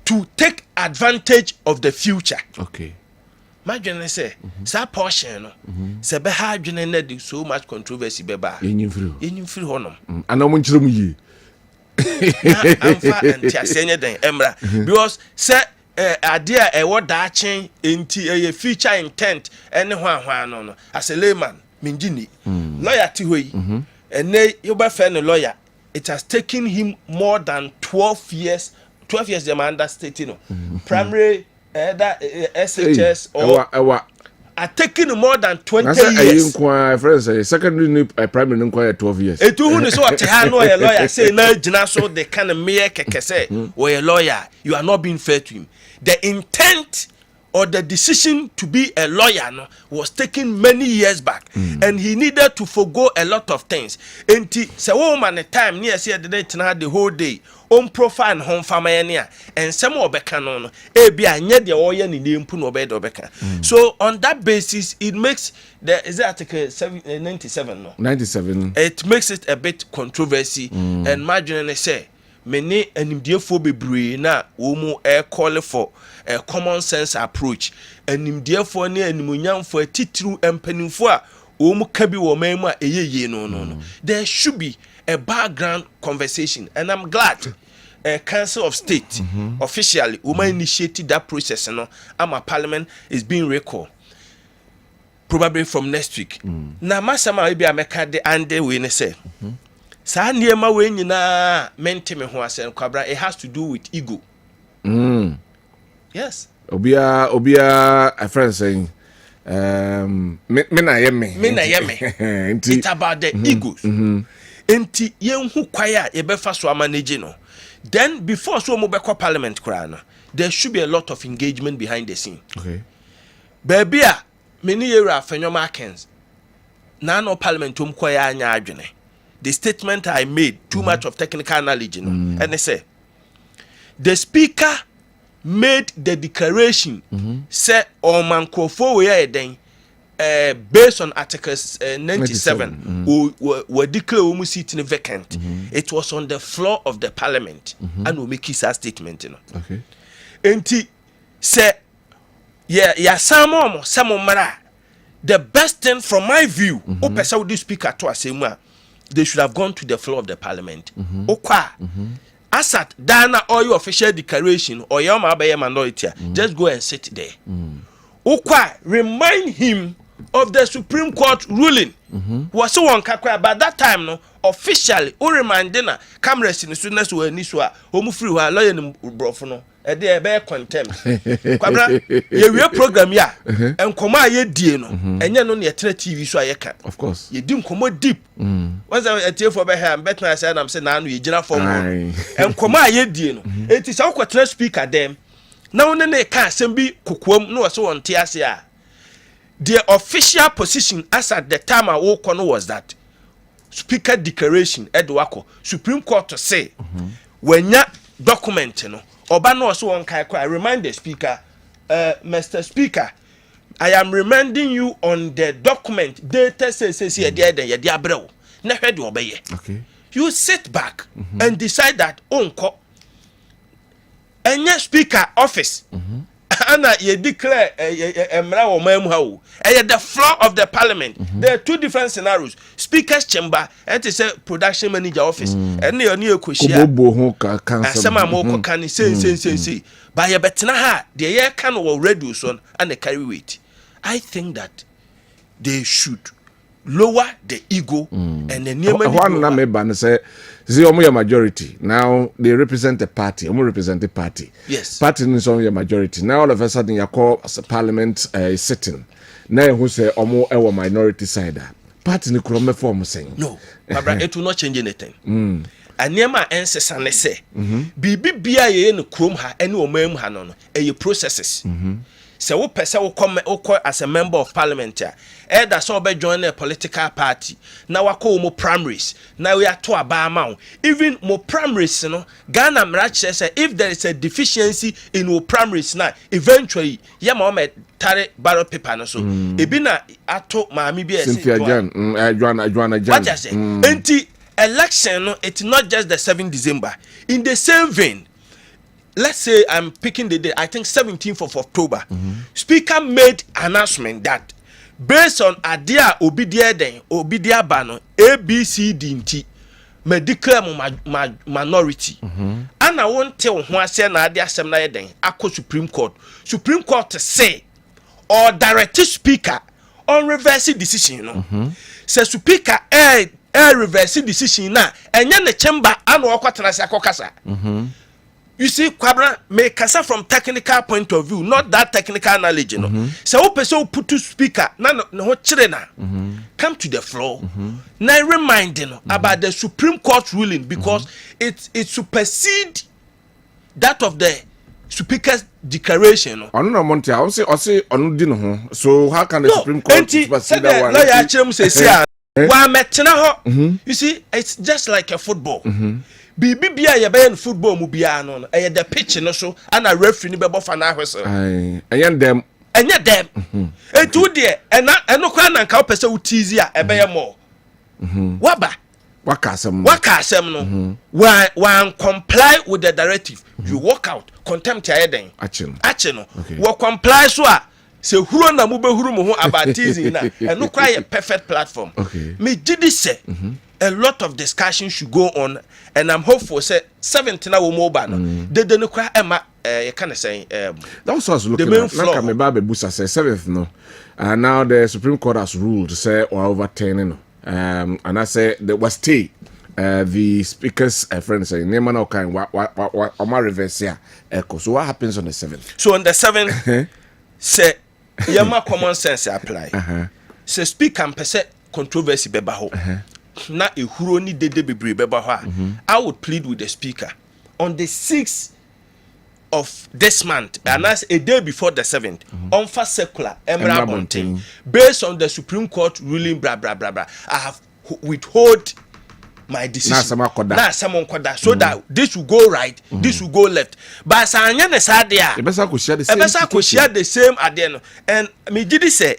to take advantage of the future. Okay. My journal say, sa portion, se be ha journal na so much controversy beba. Enyim free honum. Ana mo nkyerem yi. Amfa Ntie asenye den emra because say idea e wo da chen enti e future intent ene hwan no as a layman minjini lawyer ti hoyi ene you be fair no lawyer it has taken him more than 12 years them understating primary SHS or are taking more than 20 years. Friends, secondary primary inquire 12 years. It who is what a lawyer say no jina so they kind of mere keke say or a lawyer you are not being fair to him. The intent or the decision to be a lawyer was taken many years back and he needed to forgo a lot of things. And say woman time near say the whole day on profile and home family and some more becano be a nye the oil in the impu no bed obeka. So on that basis it makes the is article 97 no 97 it makes it a bit controversy and margin say many animdiefo bebree na wo mu call for a common sense approach animdiefo ne animunyamfo atitru empanimfo a wo mu ka bi wo man mu a eyeye no there should be a background conversation and I'm glad Council of State officially woman initiated that process our parliament is being recalled probably from next week na masama we be ameka de ande we ne say sa niema we nyina mente me ho asem Kwabra it has to do with ego. Yes. Obia a friend saying me na yeme. It's about the egos. Enti yenhu kwaya ye befa so manage no. Then before so mo beko parliament kra no, there should be a lot of engagement behind the scene. Okay. Baby a many era fenyo Markins. Na no parliament um kwaya anya adwene. The statement I made too much of technical knowledge and they say the speaker made the declaration say man crofo we den based on articles 97 were declare we seat in vacant. It was on the floor of the parliament and we make his statement Okay. Enti say some mara the best thing from my view o pesa would speaker to asema they should have gone to the floor of the parliament. Okwa asat dana or your official declaration or your minority just go and sit there. Okwa remind him of the Supreme Court ruling. Was so on kakwa by that time no officially o remind na cameras in students were niswa homu free wa lawyer ni brofo no e dey be contempt. Kwabra ye we program ya enkoma ye die no enye no na yetre TV so ayeka. Of course. Ye di nkomo deep. Once I tie for be here better say am say na no ye gina form no. Enkoma ye die no. Enti sa ukwotre speaker dem. Na won na ka asem bi kokoam no so won tie ase a. The official position as at the time I woke on was that speaker declaration Edwako Supreme Court to say when ya document no oba no so on kai I remind the speaker Mr. Speaker I am reminding you on the document data says here there ya dia brew na hwede obeye. Okay. You sit back and decide that onko enye speaker office Anna ye declare emra wo mamu ha wo the floor of the parliament. There are two different scenarios. Speaker's chamber and it say production manager office and ne oni ekohia Kobo ho ka cancel asema mo ko kan say by ye betena ha the ye can wo radio so and the carry weight. I think that they should lower the ego and the nearman. One na me ban say your majority. Now they represent a party. Omo represent the party. Yes. Party is on your majority. Now all of a sudden you call as a parliament sitting. Now who say omo our minority side. Party ni kurome form saying. No, but it will not change anything. And near my ancestors say, Bibi bia ye no chrome ha any omem ha no no processes. So wo pese wo come as a member of parliament that so be join a political party. Now we call mo primaries. Now we are to aba even mo primaries no Ghana mrach say if there is a deficiency in wo primaries now eventually ya ma o tare ballot paper no so e bi na ato maami bi Cynthia Jan Joanna Jan. What I say? Enti election no it's not just the 7th December. In the same vein, let's say I'm picking the day, I think 17th of October. Speaker made announcement that based on Adia Obidia Bano, ABCD Ntie, may declare my minority. And I won't tell who I say na Adia Semna den, Ako Supreme Court. Supreme Court to say or direct speaker on reversing decision. You know, say speaker reversing decision na enya the chamber and wakwatana se akokasa. You see, Kwabena may kasa from technical point of view, not that technical knowledge, you know. So who person put to speaker, no children come to the floor. Now remind you about the Supreme Court ruling because it supersede that of the speaker's declaration. On no Monte, I say on dino. So how can the Supreme Court supersede that one? You see, it's just like a football. Bibi bia ye be football mu bia no no the pitch no so and a referee ni be bofa na hwese enye dem etu de eno kwa na nka opese utizi a ebe ye mo waba wakasem no one comply with the directive you walk out contempt ya den ache no we comply so a se huro na mu be huro mu ho about teasing na eno kwa ye perfect platform me gidi say a lot of discussion should go on and I'm hopeful say 17 na wo mobile no de no kwa ema you can say that was also looking at like me ba busa say 7th no and now the Supreme Court has ruled say or overturning no and I say there was stay the speaker's friend saying name no kind what reverse here echo. So what happens on the 7th? So on the 7th say yama common sense apply say speaker pese controversy beba ho na ehuro ni dede bebre beba ho I would plead with the speaker on the 6th of this month and that's a day before the 7th on first circular Emra Bonting based on the Supreme Court ruling blah blah blah blah I have withhold my decision na someone koda so that this will go right this will go left but sanya ne sade a ebesa ko share the same ade and me did say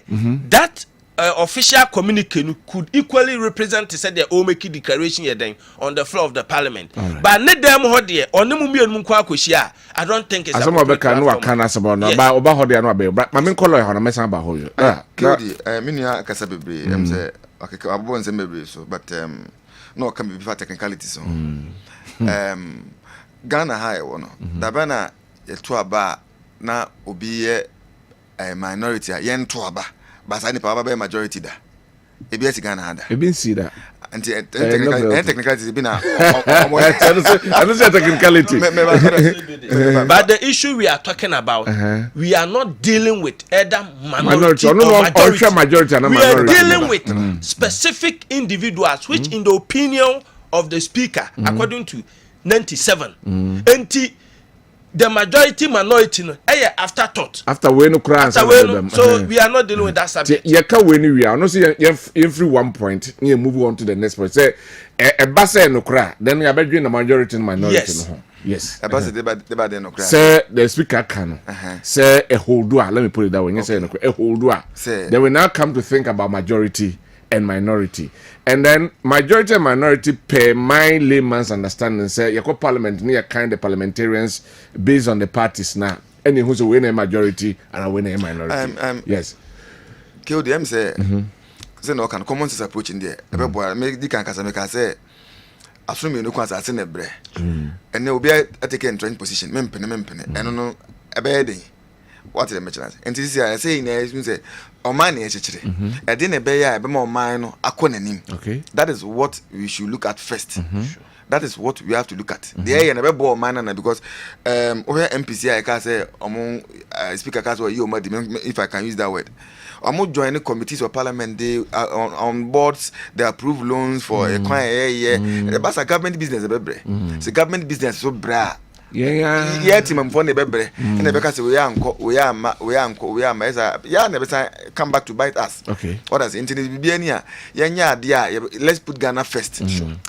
that official communique could equally represent said the omeki declaration here then on the floor of the parliament but ne dem ho de onemu mienu kwa akoshia I don't think it's asama beka no akana asaba no ba oba ho de no abe ma me kollo ho na mesa ba ho yo kodi minia kasa bebre say akeka abon se bebre so but no can be technicalities so Ghana high wono da bana yeto aba na obi ye minority ye nto aba but I need be majority da ebi esi Ghana ada ebi see that anti technicality be na I don't say technicality but the issue we are talking about we are not dealing with either minority or majority we are dealing with specific individuals which in the opinion of the speaker according to 97 the majority minority no afterthought after we no cry so we are not dealing with that subject you can we no see every 1 point you move on to the next point say e ba say no cry then you between the majority and minority no yes e ba say they no cry say the speaker can say a holder let me put it that way you say no a holder then we now come to think about majority and minority and then majority and minority per my layman's understanding say your parliament near kind of parliamentarians based on the parties now any who's a winner majority and a winner minority yes KODM say say no can common sense approach in there ebe make di kan kasa make say asumi no kwasa ase na bre and na obi take entrenched position mempene eno no ebe dey what the mention and this is I say in say or man actually I didn't be ya be more mine akonanim. Okay, That is what we should look at first. That is what we have to look at. The area never bore man because over MPC I can say among speaker cast or you if I can use that word. I'm joining committees of parliament. They are on boards. They approve loans for a client. That's a government business. It's a government business. So bra. Yeah, team I'm funny bebre. And because we are never come back to bite us. Okay. What does internet be here? Yeah. Let's put Ghana first.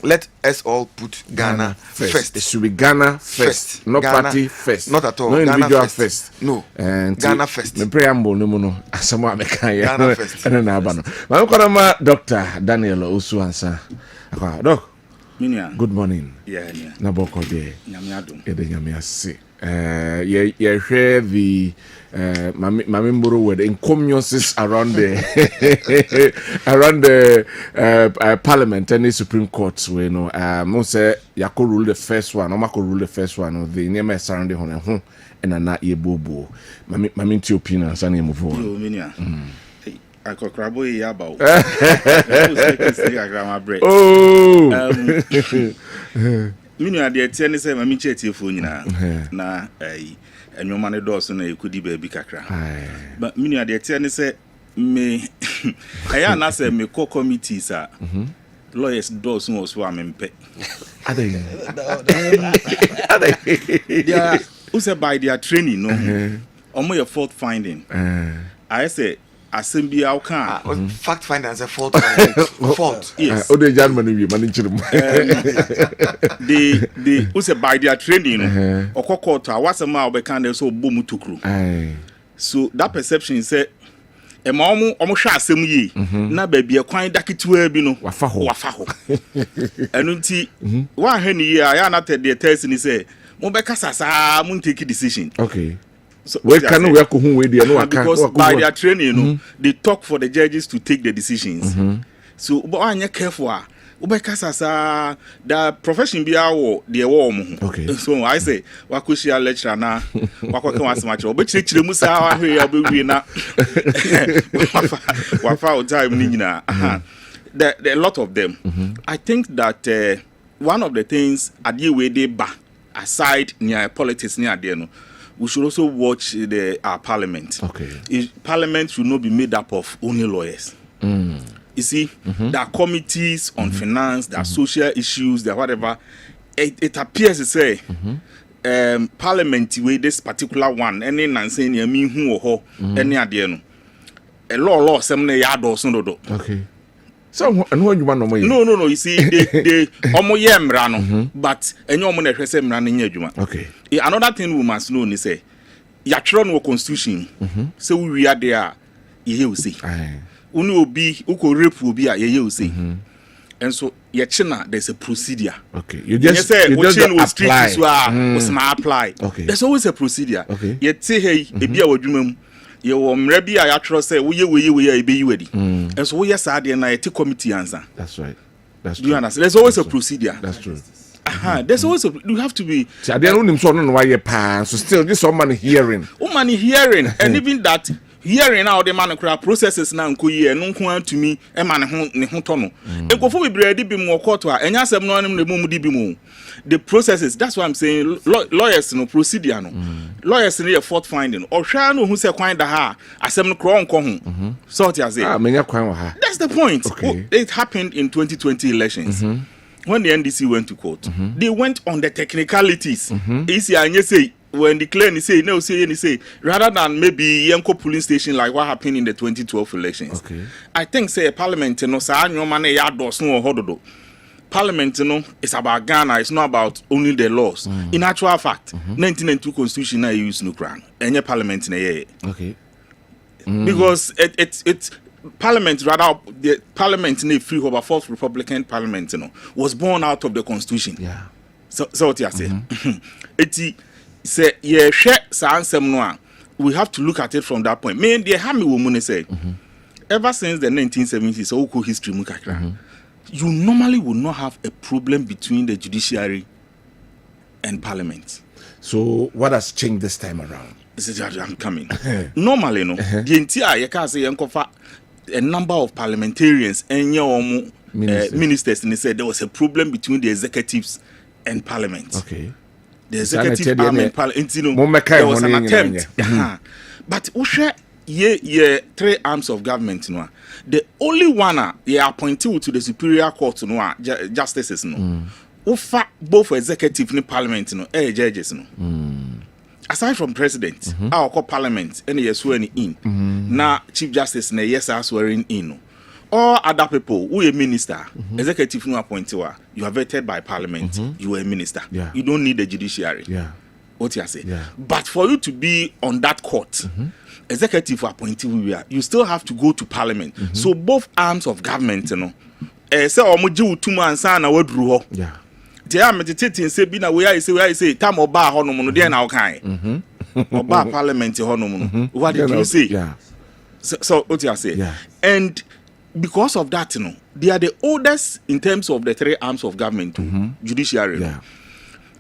Let us all put Ghana first. It should be Ghana first, not Ghana party first. Not at all. No individual Ghana first. No. And Ghana first. The preamble no. Asamo ameka ya. Ghana first. And na abano. Ma ko ma Dr. Daniel Owusu Ansa. Doc. Minia. Good morning. Yeah. Na boko de. Nyamiadum. Ede nyamiase. You hear the Mamimburu word inconveniences around the Parliament and the Supreme Court. We know, most say Yako rule the first one, or Mako rule the first one, or the name surrounding home and not ye bobo. Maminti opinion, Sunny move on. Minia. I could crabble ya about. Oh. Minia, the tennis, my micheti phone na and your money doors and you could be baby kakra. But Minia, the tennis me I am not say me co committees are lawyers doors was one in pay. Are they? They are also by their training, no, or more your fault finding. I say. Assembly outcome. Fact finder as a fault. Fault. Yes. The Germany we manage they also by their training or court what's a mile be kind of so boom to crew. So that perception is a mom almost shot some ye. Na baby a quite ducky to be no wafaho. And unti 1 year I not the test and he say Mobeka Sasa won't take a decision. Okay. So where can we go with the because by their training, they talk for the judges to take the decisions. So, but I'm not careful. The profession be our dear warm. Okay. So I say, what could she lecture now? What can I much? But she Musa here be na. What time Nina? There are a lot of them. I think that one of the things at the way they ba aside near politics near there. We should also watch our parliament. Okay. Parliament should not be made up of only lawyers. You see, there are committees on finance, there are social issues, there are whatever. It appears to say, parliament with this particular one, any Nansen, me who or any idea. A law, some yard or so. Okay. So, and what you want no. You see, they almost rano, but any woman that say running your Okay. Another thing we must know is say, Yatron no constitution. So we are there. You see, unu will be uko rape will be a you see, and so yachina there's a procedure. Okay. You just say apply. Apply. Okay. There's always a procedure. Okay. Yet say hey, ebi awudwumam. You maybe I actually say we be ready. And so yes, I did na committee answer. That's right. That's true. Do you understand? There's always a procedure. That's true. There's always you have to be. I don't know why you pass. So still, this someone hearing. Money hearing, and even that hearing now the man processes now nkoye no nko to me e man ne ho to no. Ekofo be ready be more court a enya asem no anem le mu di bi mu. The processes, that's why I'm saying lawyers no procedure no. Lawyers no fault finding. Or hwa no hu se kwan da ha asem no kro nko ho. So what you say? Menya kwan wa ha. That's the point. Okay. It happened in 2020 elections. When the NDC went to court, they went on the technicalities. Easy and you say when the claim say no say any say rather than maybe Yanko polling station like what happened in the 2012 elections. Okay. I think say parliament no sa anyo man ya dos no hododo. Parliament no is about Ghana, it's not about only the laws. In actual fact, 1992 constitution na use no crown. Any parliament na ye. Okay. Because it's parliament rather the parliament in a free over fourth republican parliament was born out of the constitution. Yeah. So what you say? It say yeah we have to look at it from that point. Me the harm woman say ever since the 1970s so history you normally will not have a problem between the judiciary and parliament. So what has changed this time around? I'm coming. Normally, no, the entire you can say a number of parliamentarians and your ministers, and they said there was a problem between the executives and parliament. Okay. The executive arm and parliament, there was an attempt. But ye three arms of government, no. The only one ye appointed to the superior court, no, justices, no. Ufa both executive and parliament, no, judges, no. Aside from president, our call parliament, and yes swearing in. Now chief justice, na yes are swearing in. No. All other people who a minister, executive no appointed, you are vetted by parliament, you are a minister. Yeah. You don't need the judiciary. Yeah. What you say? Yeah. But for you to be on that court, executive appointee, you still have to go to parliament. So both arms of government, you know, say omoji 2 months na wadru ho. Yeah. They are meditating say bi na we I say time oba ho no no dey na okan. Oba parliament ho no no. What did you say? Yeah. So what you say? Yeah. And because of that, you know, they are the oldest in terms of the three arms of government, judiciary. Yeah.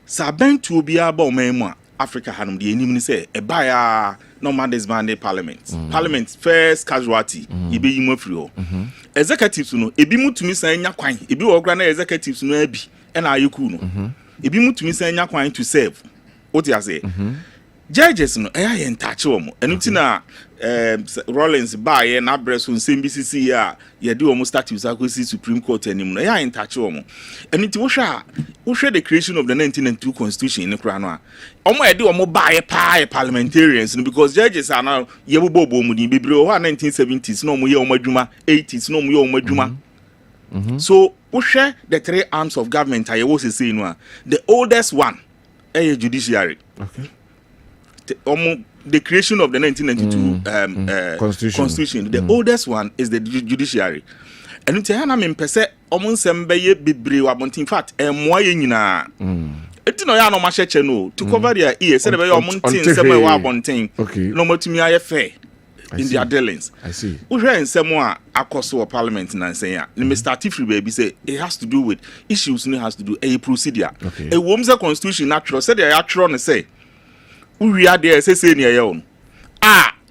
Saben to be about memo Africa hanum the enemy say a buyer no man disbanded parliament. Parliament first casualty, ibe yimo free. Executives no ebi mu tumi san nya kwan, ebi wo gra na executives no abi e na ayeku no. Ebi mu tumi san nya kwan to serve. What you say? Judges no e ya entache wo mo. Enu ti na Rollins buy na breast on CBCC ya ye do almost status akosi Supreme Court anim no e ya entache wo mo. Enu ti wo hwe the creation of the 1992 constitution in kra no a omo e de omo buy parliamentarians no because judges are now ye bobo mu din bebre o 1970s no omo ye omo adwuma 80s no omo ye omo adwuma. So wo hwe the three arms of government aye wo say no a the oldest one e judiciary. Okay. The creation of the 1992 constitution. The oldest one is the judiciary. And it's hana me pese omo nsem beye bebre wabontin fact emwa ye nyina. Eti no ya no ma cheche no to cover their ears say beye omo ntin nsem e wabontin. No matumi aye fair in their dealings. I see. We hear nsem a akoso of parliament na nsen ya. Me start free baby say it has to do with issues no has to do a procedure. A womza constitution natural say they actual no say we are there say near your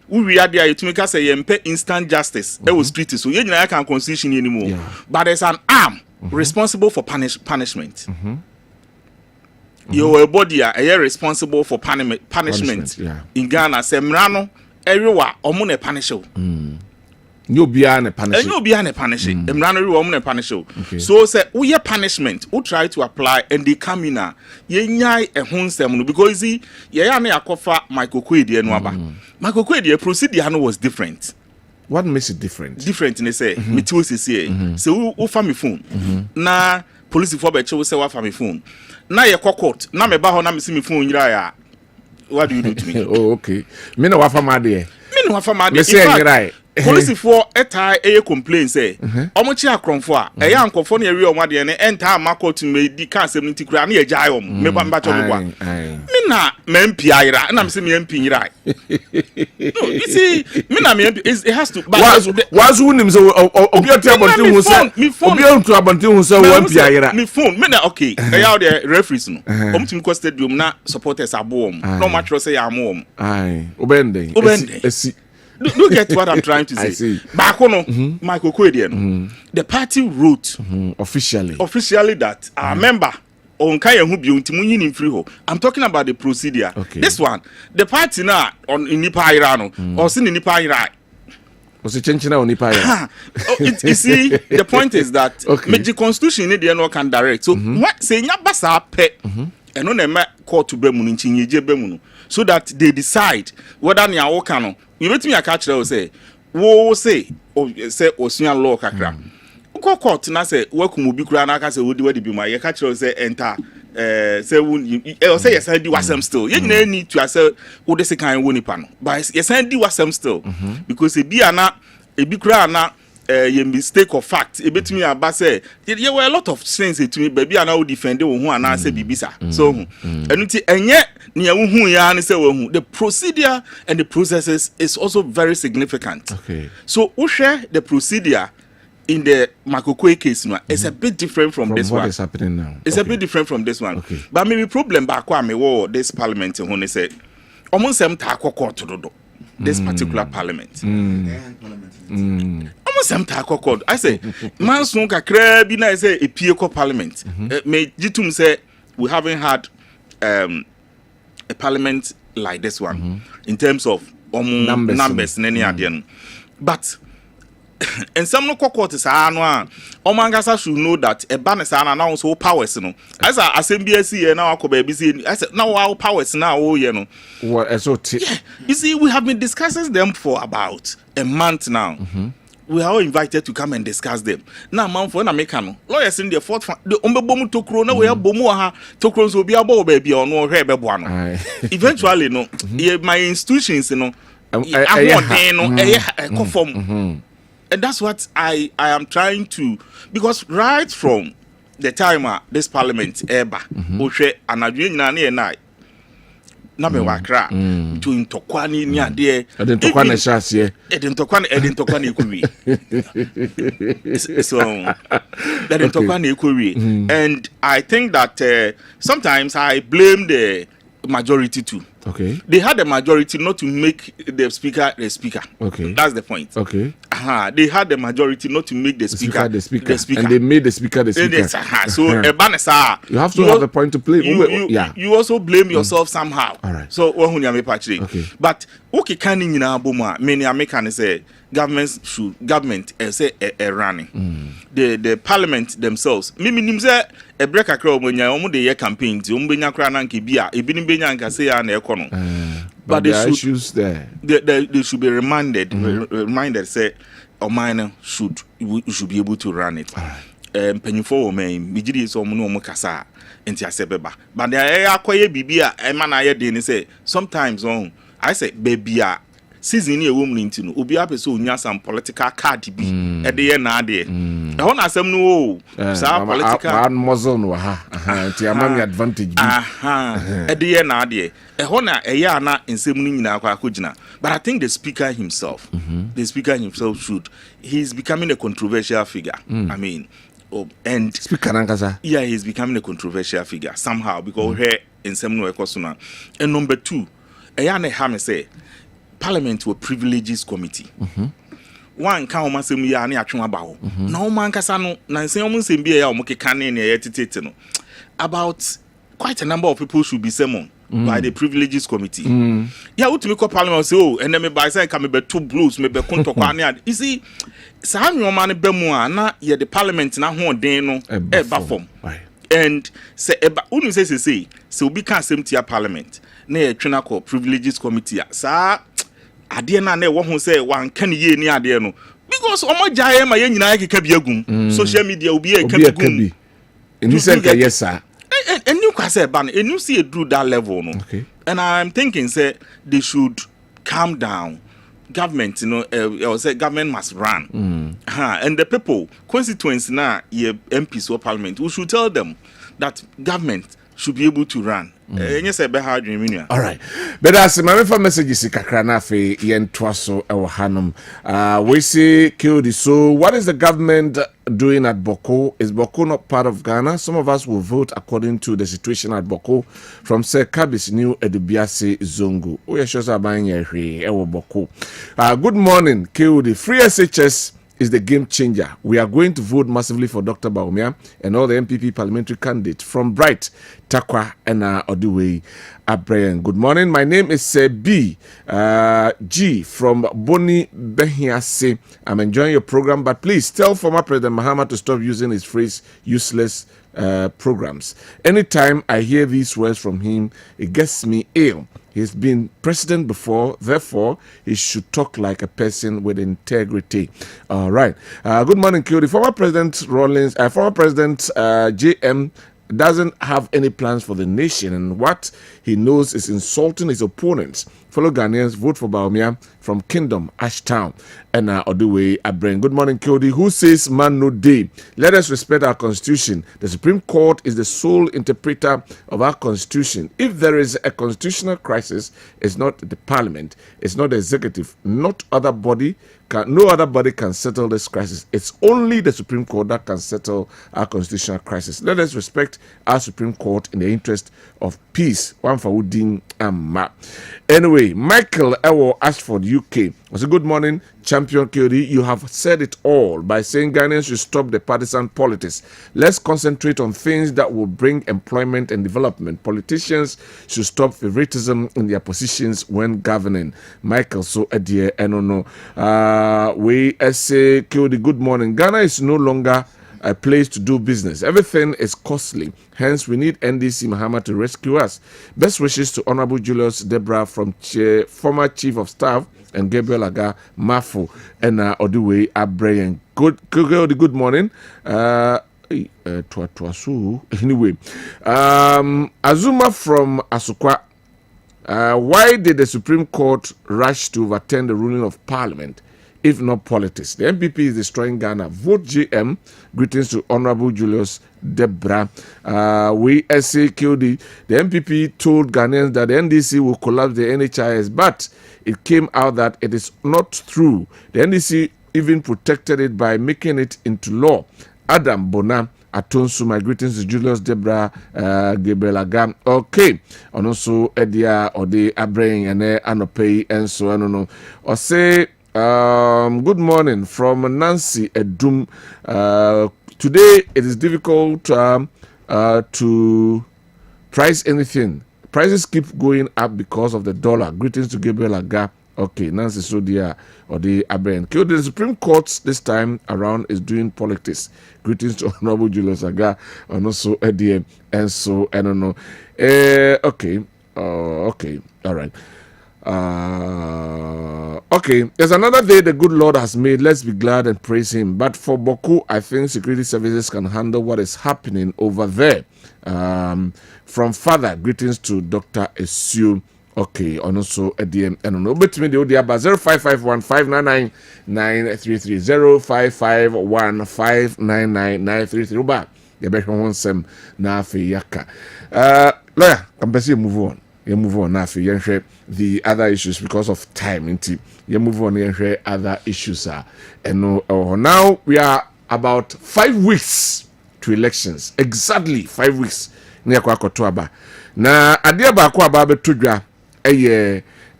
we are there to make us say yempe instant justice e was street so you can constitution anymore but there's an arm responsible for punishment. Your body are responsible for punishment. In Ghana say mrano everywhere omo na punish you. You be an punish. You be an punish. Mrano omo na punish you. So say we punishment who try to apply and they come in ye nyai e ho nsem no because ye ya na yakofa Michael Kwedi enu aba. Michael Kwedi procedure no was different. What makes it different? Different in say me too say so who fa me phone na police for be che say wa fa me phone na ye court na me ba ho na me see me phone nyira ya. What do you do to me? Oh okay. Me na wa fa ma de. Me na wa fa ma de. Police for a complaint say omochi akromfo a eya ankofo na ewi omade ne enta makot me di kan 70 kura na ye jai om me ba mba chobwa me na MP ayira na me say me MP nyira no you see me na me MP it has to was unim so obi otu abontin hu say obi otu abontin hu say MP ayira me phone me na okay eya the referees no omtim ko stadium na supporters abo om no match say ya mo om obende esi. Do get what I'm trying to say. I see. Back on Michael Kwedi, the party wrote officially that our member on Kaya Hubi Untimunin in Freeho. I'm talking about the procedure. Okay. This one, the party now on in Nipa Irano or sin in Nipa Irai. Was it changing on Nipa Irai? You see, the point is that the constitution in the no can direct. So what say Nyabasa pet and on a court to Bemun in Chinje Bemun so that they decide whether Nya Okano. You let me a catch there say wo say osuan law kakra ko court na say wakumu bi kura na ka say wodi wadi bi ma ye catch there say enter say won say yes I do wasem still you need to say wo de sekan wo nipa no but yes I do wasem still because e bi ana e bi kura na ye mistake of fact e betumi aba say there were a lot of things to me baby ana wo defend wo hu ana say bibisa so enuti enye the procedure and the processes is also very significant. Okay. So we share the procedure in the Makokwe case now. It's a bit different from this what one. What is happening now? It's a bit different from this one. Okay. But maybe problem back when me war this parliament when they said Amansan Ntie this particular parliament. Amansan Ntie I say mansun kakra bi na say epie ko parliament. Me jitum say we haven't had a parliament like this one in terms of numbers nani ade. But and some no court is Omangasa should know that a banner sana now so powers no. As I SMBC now I said now our powers now What you see, we have been discussing them for about a month now. We are all invited to come and discuss them. Now, man, for an American lawyers in the fourth, the Umbebomu to Crona, we have Bomoha to Cross will be a bow baby or no one. Eventually, no, my institutions, you know, I want a conform. And that's what I am trying to, because right from the time this parliament ever, Oshe and Adrian and I, Nabe Wakra, to Intokwani near there, Edentokwane Shasie, Edentokwane Kuri. So, Edentokwane Kuri. And I think that sometimes I blame the majority too. Okay. They had a majority not to make the speaker the speaker. Okay. That's the point. Okay. They had the majority not to make the speaker the speaker. And they made the speaker the speaker. So you have to have a point to play. You also blame yourself somehow. All right. So okay. But okay, can you many Americans say government say running. The parliament themselves. Mimi say a break across when you the year campaign to umbenya krana nkibia ebini benya nkase ya na ekono. But there are issues there. They should be reminded say Omina should be able to run it. Pennyfo men mijidi so no kasa enti asebeba. But there akoye bibia e man aye dey say sometimes I say baby season a woman into no obi apeso onya some political card bi e dey na ade. E ho na asem no sa political muzzle no ha enti amami advantage bi e dey na ade. E ho na e ya na ensem no nyina akogina. But I think the speaker himself he's becoming a controversial figure. I mean, and speaker Nankasa. Yeah, he's becoming a controversial figure somehow because here in some no ekosuna. And number 2, Ayane Hame say Parliament were privileges committee. One can almost say me ani atwon aba ho. Na o man kasa no na nsen o nsem bia ya o mokeka ne na yetete no. About quite a number of people should be summoned by the privileges committee. Yeah, what to make parliament say and then me by say can me be two blues me be kontokwa ne. You see, sa anwoma ne be mu na ye the parliament na ho den no e ba form. And say unu say obi kan asem tia parliament na ye twena ko privileges committee sa ade na na wo ho say wan kan ye ni ade no because omo jaye ma ye nyina ye keka bi agum social media obi e ka bi agum enu say ka yes sir and you can say ban and you see it do that level no. Okay. And I'm thinking say they should calm down. Government, you know, I say government must run. And the people, constituents now, MPs or parliament, we should tell them that government should be able to run. All right. But as my messages kakra na fe yen twaso ewo hanum. We say Kodi. So what is the government doing at Boko? Is Boko not part of Ghana? Some of us will vote according to the situation at Boko. From Sir Kabis New Edubiase Zongo. We are sure ewo Boko. Good morning, Kodi. Free SHS is the game changer. We are going to vote massively for Dr. Bawumia and all the MPP parliamentary candidates from Bright, Takwa, and Oduwei, Abraham. Good morning. My name is B. G from Boni Behiase. I'm enjoying your program, but please tell former President Mahama to stop using his phrase useless programs. Anytime I hear these words from him, it gets me ill. He's been president before, therefore, he should talk like a person with integrity. All right. Good morning, Kodi. Former President JM doesn't have any plans for the nation, and what he knows is insulting his opponents. Fellow Ghanaians, vote for Bawumia from Kingdom, Ashtown, and Oduwei Abraham. Good morning, Kodi. Who says man no day? Let us respect our constitution. The Supreme Court is the sole interpreter of our constitution. If there is a constitutional crisis, it's not the parliament, it's not the executive, not other body no other body can settle this crisis. It's only the Supreme Court that can settle our constitutional crisis. Let us respect our Supreme Court in the interest of peace. One for Udin Amma. Anyway, Michael Ewo Ashford, UK. I said, good morning, Champion KOD. You have said it all by saying Ghanaians should stop the partisan politics. Let's concentrate on things that will bring employment and development. Politicians should stop favoritism in their positions when governing. Michael, so dear, I don't know. We say KOD, good morning. Ghana is no longer a place to do business. Everything is costly. Hence, we need NDC Mahama to rescue us. Best wishes to Honorable Julius Debra from former Chief of Staff and Gabriel Aga Mafu and Oduwe Abrayan. Good morning. Anyway, Azuma from Asukwa. Why did the Supreme Court rush to overturn the ruling of Parliament, if not politics? The MPP is destroying Ghana. Vote GM. Greetings to Honorable Julius Debra. We SAQD. The MPP told Ghanaians that the NDC will collapse the NHIS, but it came out that it is not true. The NDC even protected it by making it into law. Adam Bona Atonsu, my greetings to Julius Debra, Gabriel Agam. Okay, and also Edia or the Abrain and Anopei and so I don't know. Or say good morning from Nancy Edum. Today it is difficult to price anything. Prices keep going up because of the dollar. Greetings to Gabriel Aga. Okay, Nancy Sodia or the Aben. The Supreme Court this time around is doing politics. Greetings to Honorable Julius Aga and also Eddie and so I don't know. Okay, all right. Okay, there's another day the good Lord has made. Let's be glad and praise Him. But for Boku, I think security services can handle what is happening over there. From Father, greetings to Dr. Esu. Okay, and also ADM and no bet me the ODA 0551 599 933 0551 599 933 Uba. You better want some na fe yaka. Lawyer, can move on. You move on now for the other issues because of time. You move on and other issues. And now we are about 5 weeks to elections. Exactly 5 weeks. Na adia ba kwa ba betudwa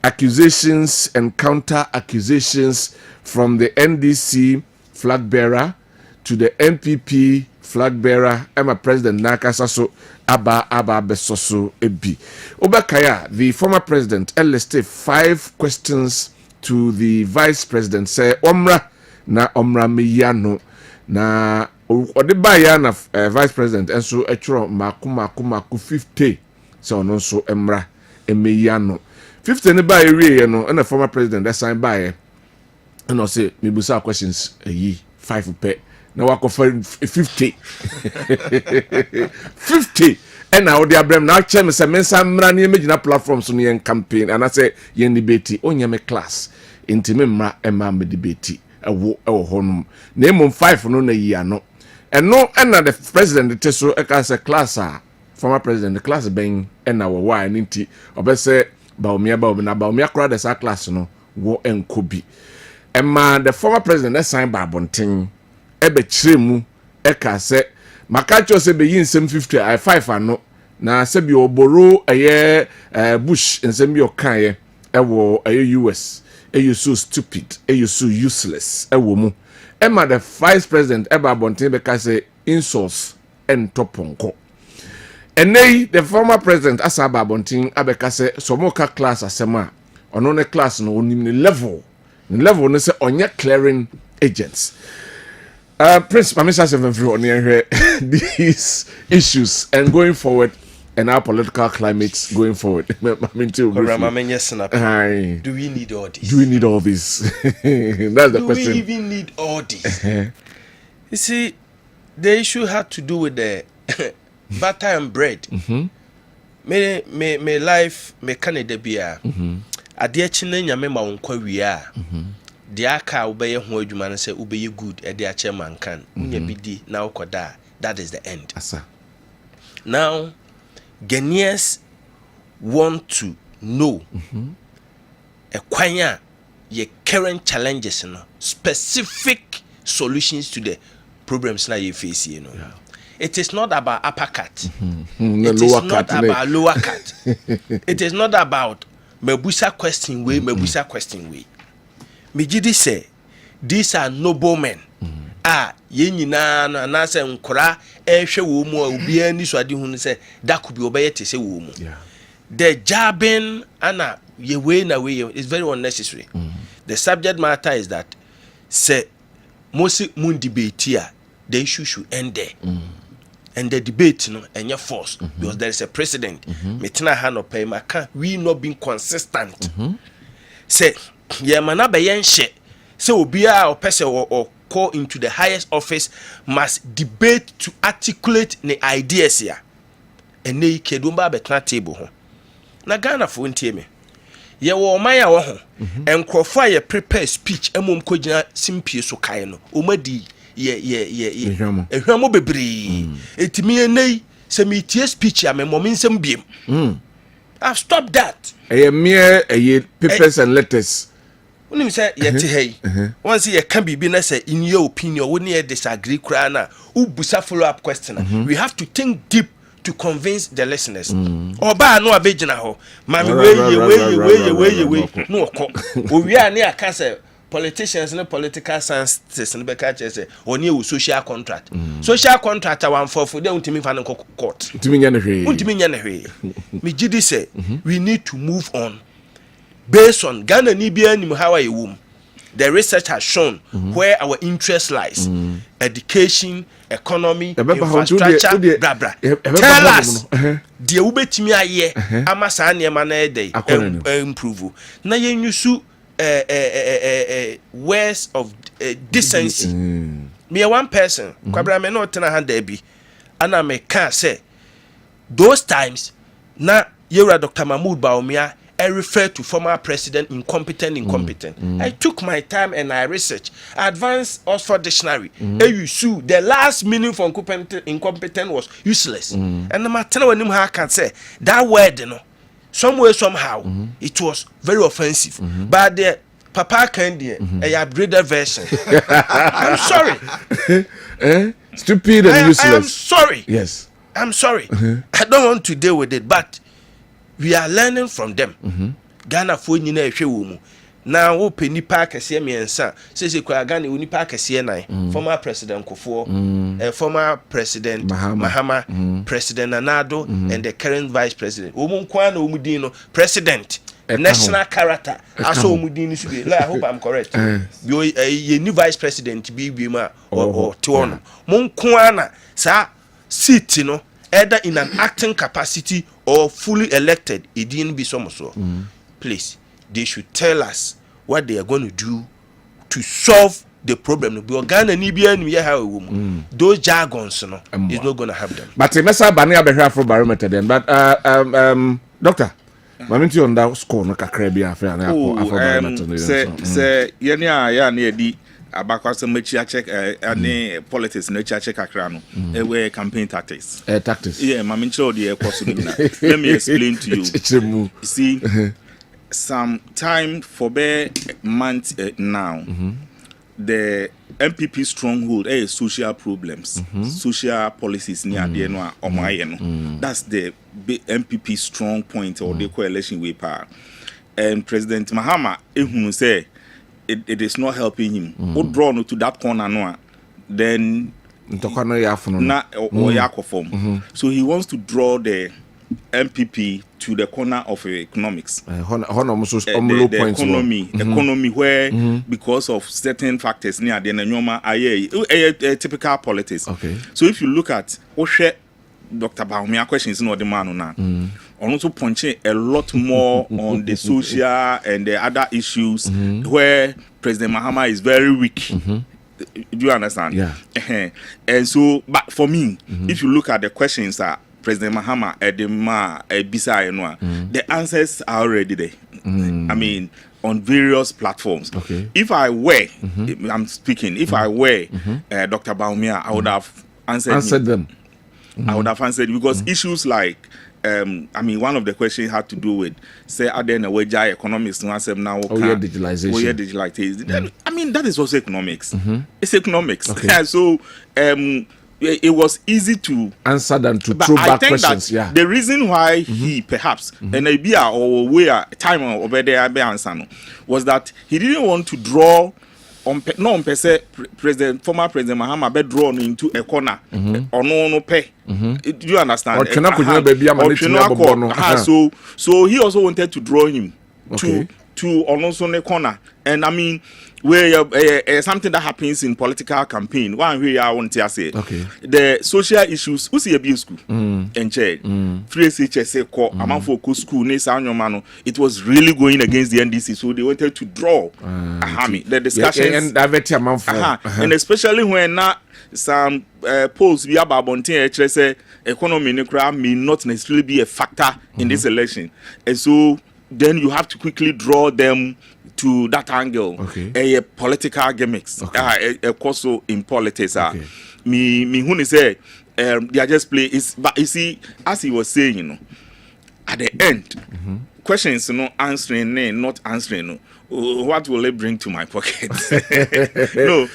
accusations and counter accusations from the NDC flag bearer to the MPP flag bearer. I'm a president Nakasaso Aba Besoso Ebi. Obakaya, the former president, enlisted 5 questions to the vice president. Say Omra miyano na odebaya na vice president and so etro maku 50. So no so emra emiyano 50 ne ba ere no and the former president that sign by and I say me busa questions 5 pe na wako 50 50 and now the abrem na chem say mensa mra na imagine platform so ne campaign and I say yen debate onya me class intime mra ema me debate ewo honum na emom 5 no na yi ano and no and the president the so e ka say class former president the class ben and our why nti obese baumia crowd the class no wo enkobi emma the former president that signed by bonten ebe chiremu e ka say makacho se be yin sem 50 I 5 ano na se bi oboro eye bush nsem bi okan ewo eye US you so stupid you so useless ewo mu emma the vice president eba bonten be ka say insults en toponko. And the former president Asaba Bonting Abeka say Somoka class asema on a class no level no say on your clearing agents. Prince Pamisa on these issues and going forward and our political climates going forward. Do we need all this? Do we need all this? That's the question. Do we even need all this? You see, the issue had to do with the butter and bread. Me life me Canada bia. Ade chine nyame ma wonkwa wiea. De aka obeye ho adwuma no se obeye good e de ache mankan. Nya bidi na ukoda. That is the end. Asa. Now Ghanaians want to know a kwanya your current challenges, specific solutions to the problems now you face, It is not about uppercut. It is not about lower cut. It is not about mebusa question way. Mejidi say these are noblemen. Ye nyina no na se nkora ehwe wo mu a obi ani so ade hu say that could be obeye te say wo mu. The jabbing ana ye way na way is very unnecessary. The subject matter is that say most mun debate here, the issue should end there. And the debate and your force because there is a precedent. Metina hand up we not being consistent. Say ye mana be yen she say obia or person or call into the highest office must debate to articulate the ideas here. And they kedumba betna table ho. Na Ghana fo ntie me. Ye wo man ya wo ho. Enkrofo ye prepare speech emom ko gina simpie so kai no. Omadi ehwamo bebre. Etimi enei se metie speech ya me mominsem biem. I've stopped that. Mere papers and letters. When you say yet hey, once you can be say in your opinion, when you disagree, crana, busa follow up question. We have to think deep to convince the listeners. Or by no abejina ho, mammy way, no, we are near cancer. Politicians and political scientists and becatches or new social contract. Social contract I want for them to me fan court. To me, me Jidi say we need to move on. Based on Ghana Nibia Nimuhawa womb, the research has shown where our interest lies. Education, economy, infrastructure, blah blah. Tell us the ubetimi aye amasa niema na day improve. Na yen yusu words of decency. Me one person, Kwabena me no tena hand there be, and I me can say those times na Yera Dr. Mahmoud Bawumia I refer to former president incompetent. I took my time and I researched. Advanced Oxford Dictionary. AUSU, the last meaning for incompetent was useless. And the matter when I can say that word, somewhere somehow it was very offensive. But the Papa Candy, a upgraded version. I'm sorry. Stupid and useless. I am sorry. Yes. I'm sorry. I don't want to deal with it, but we are learning from them. Ghana for nyina ehwe wo mu. Na wo peni pa kese miensa. Sese kwa Ghana uni pa kese nan. Former President Kofo, former President Mahama, President Nanado and the current Vice President. Wo mu kwa na wo mu din no President. National character. Aso wo mu din su be. I hope I'm correct. Ye new Vice President bi ma or Tuono. Mo kwa na sa seat no either in an acting capacity or fully elected, it didn't be so much. Please, they should tell us what they are going to do to solve the problem. Those jargons, is not going to help them. But the message Bania be for barometer then. But doctor, Maminti on that score no kakrabia after barometer. Say ya near the abakwa mechi check any politics no check akra no we campaign tactics yeah mama ncho the course let me explain to you. See, some time for a month now the MPP stronghold social problems, social policies near the no omaye. That's the MPP strong point or the coalition way power. And President Mahama ehunu say it is not helping him. Would draw to that corner no, then so he wants to draw the MPP to the corner of economics. The economy where because of certain factors near the normal typical politics. Okay. So if you look at Dr. Bawumia questions in the man now. Also punching a lot more on the social and the other issues where President Mahama is very weak. Do you understand? Yeah. And so, but for me, if you look at the questions that President Mahama the answers are already there. I mean, on various platforms. Okay. If I were, I'm speaking, if I were Dr. Bawumia, I would have answered them. I would have answered because issues like I mean, one of the questions had to do with say, are there a wage economics now? Digitalization. Then, I mean, that is also economics. It's economics. Okay. So it was easy to answer than to throw back questions. That the reason why he perhaps and maybe or where time over there was that he didn't want to draw on President former President Mahama be drawn into a corner or no pay. Do you understand? So he also wanted to draw him to also a corner. And I mean, where something that happens in political campaign, one way I want to say, the social issues, who's the abuse school and chair, 3SHS call among focus school, it was really going against the NDC, so they wanted to draw the discussions, and especially when now some polls we about Bontin say economy may not necessarily be a factor in this election, and so then you have to quickly draw them to that angle. A political gimmicks, also in politics. Me who say they are just play is, but you see, as he was saying, you know, at the end, questions, you know, answering, not answering. What will it bring to my pocket? No,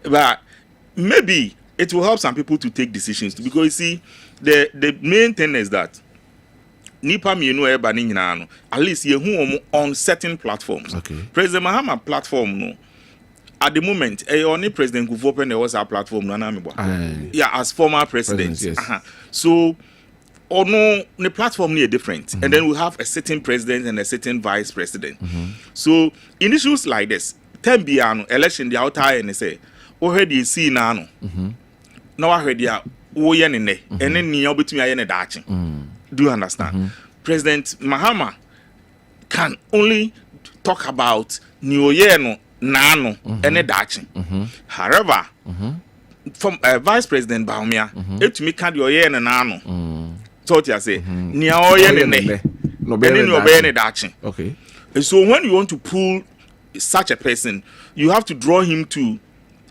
but maybe it will help some people to take decisions, because you see, the main thing is that nipa me no eba ni nyina no, at least ye hu on certain platforms. President Mahama platform no, at the moment only President Kufuor open the WhatsApp platform no na me bo. Yeah, as former president. Yes. So no, the platform is different, and then we have a certain president and a certain vice president. So in issues like this, 10 biano election the outer and say, already see now. Now I heard ya and then near between I and a do you understand? President Mahama can only talk about New Year nano and a daching. However, from Vice President Baumia, it me can't your year and nano. So I say, near no daching. Okay. So when you want to pull such a person, you have to draw him to.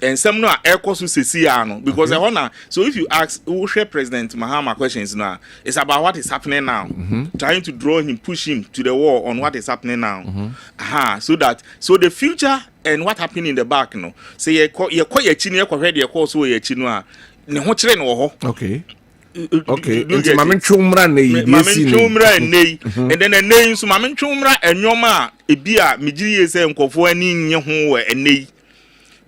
And some no air course to see because I wanna. So if you ask who share President Mahama questions now, it's about what is happening now. Trying to draw him, push him to the wall on what is happening now. So the future and what happened in the back, you know. Say you call your chini, you call so your chino. Okay. Okay. Mamin chumra ne, and then a name so Mamin chumra and Yoma a beer, Mijiri say Uncle any new and nay.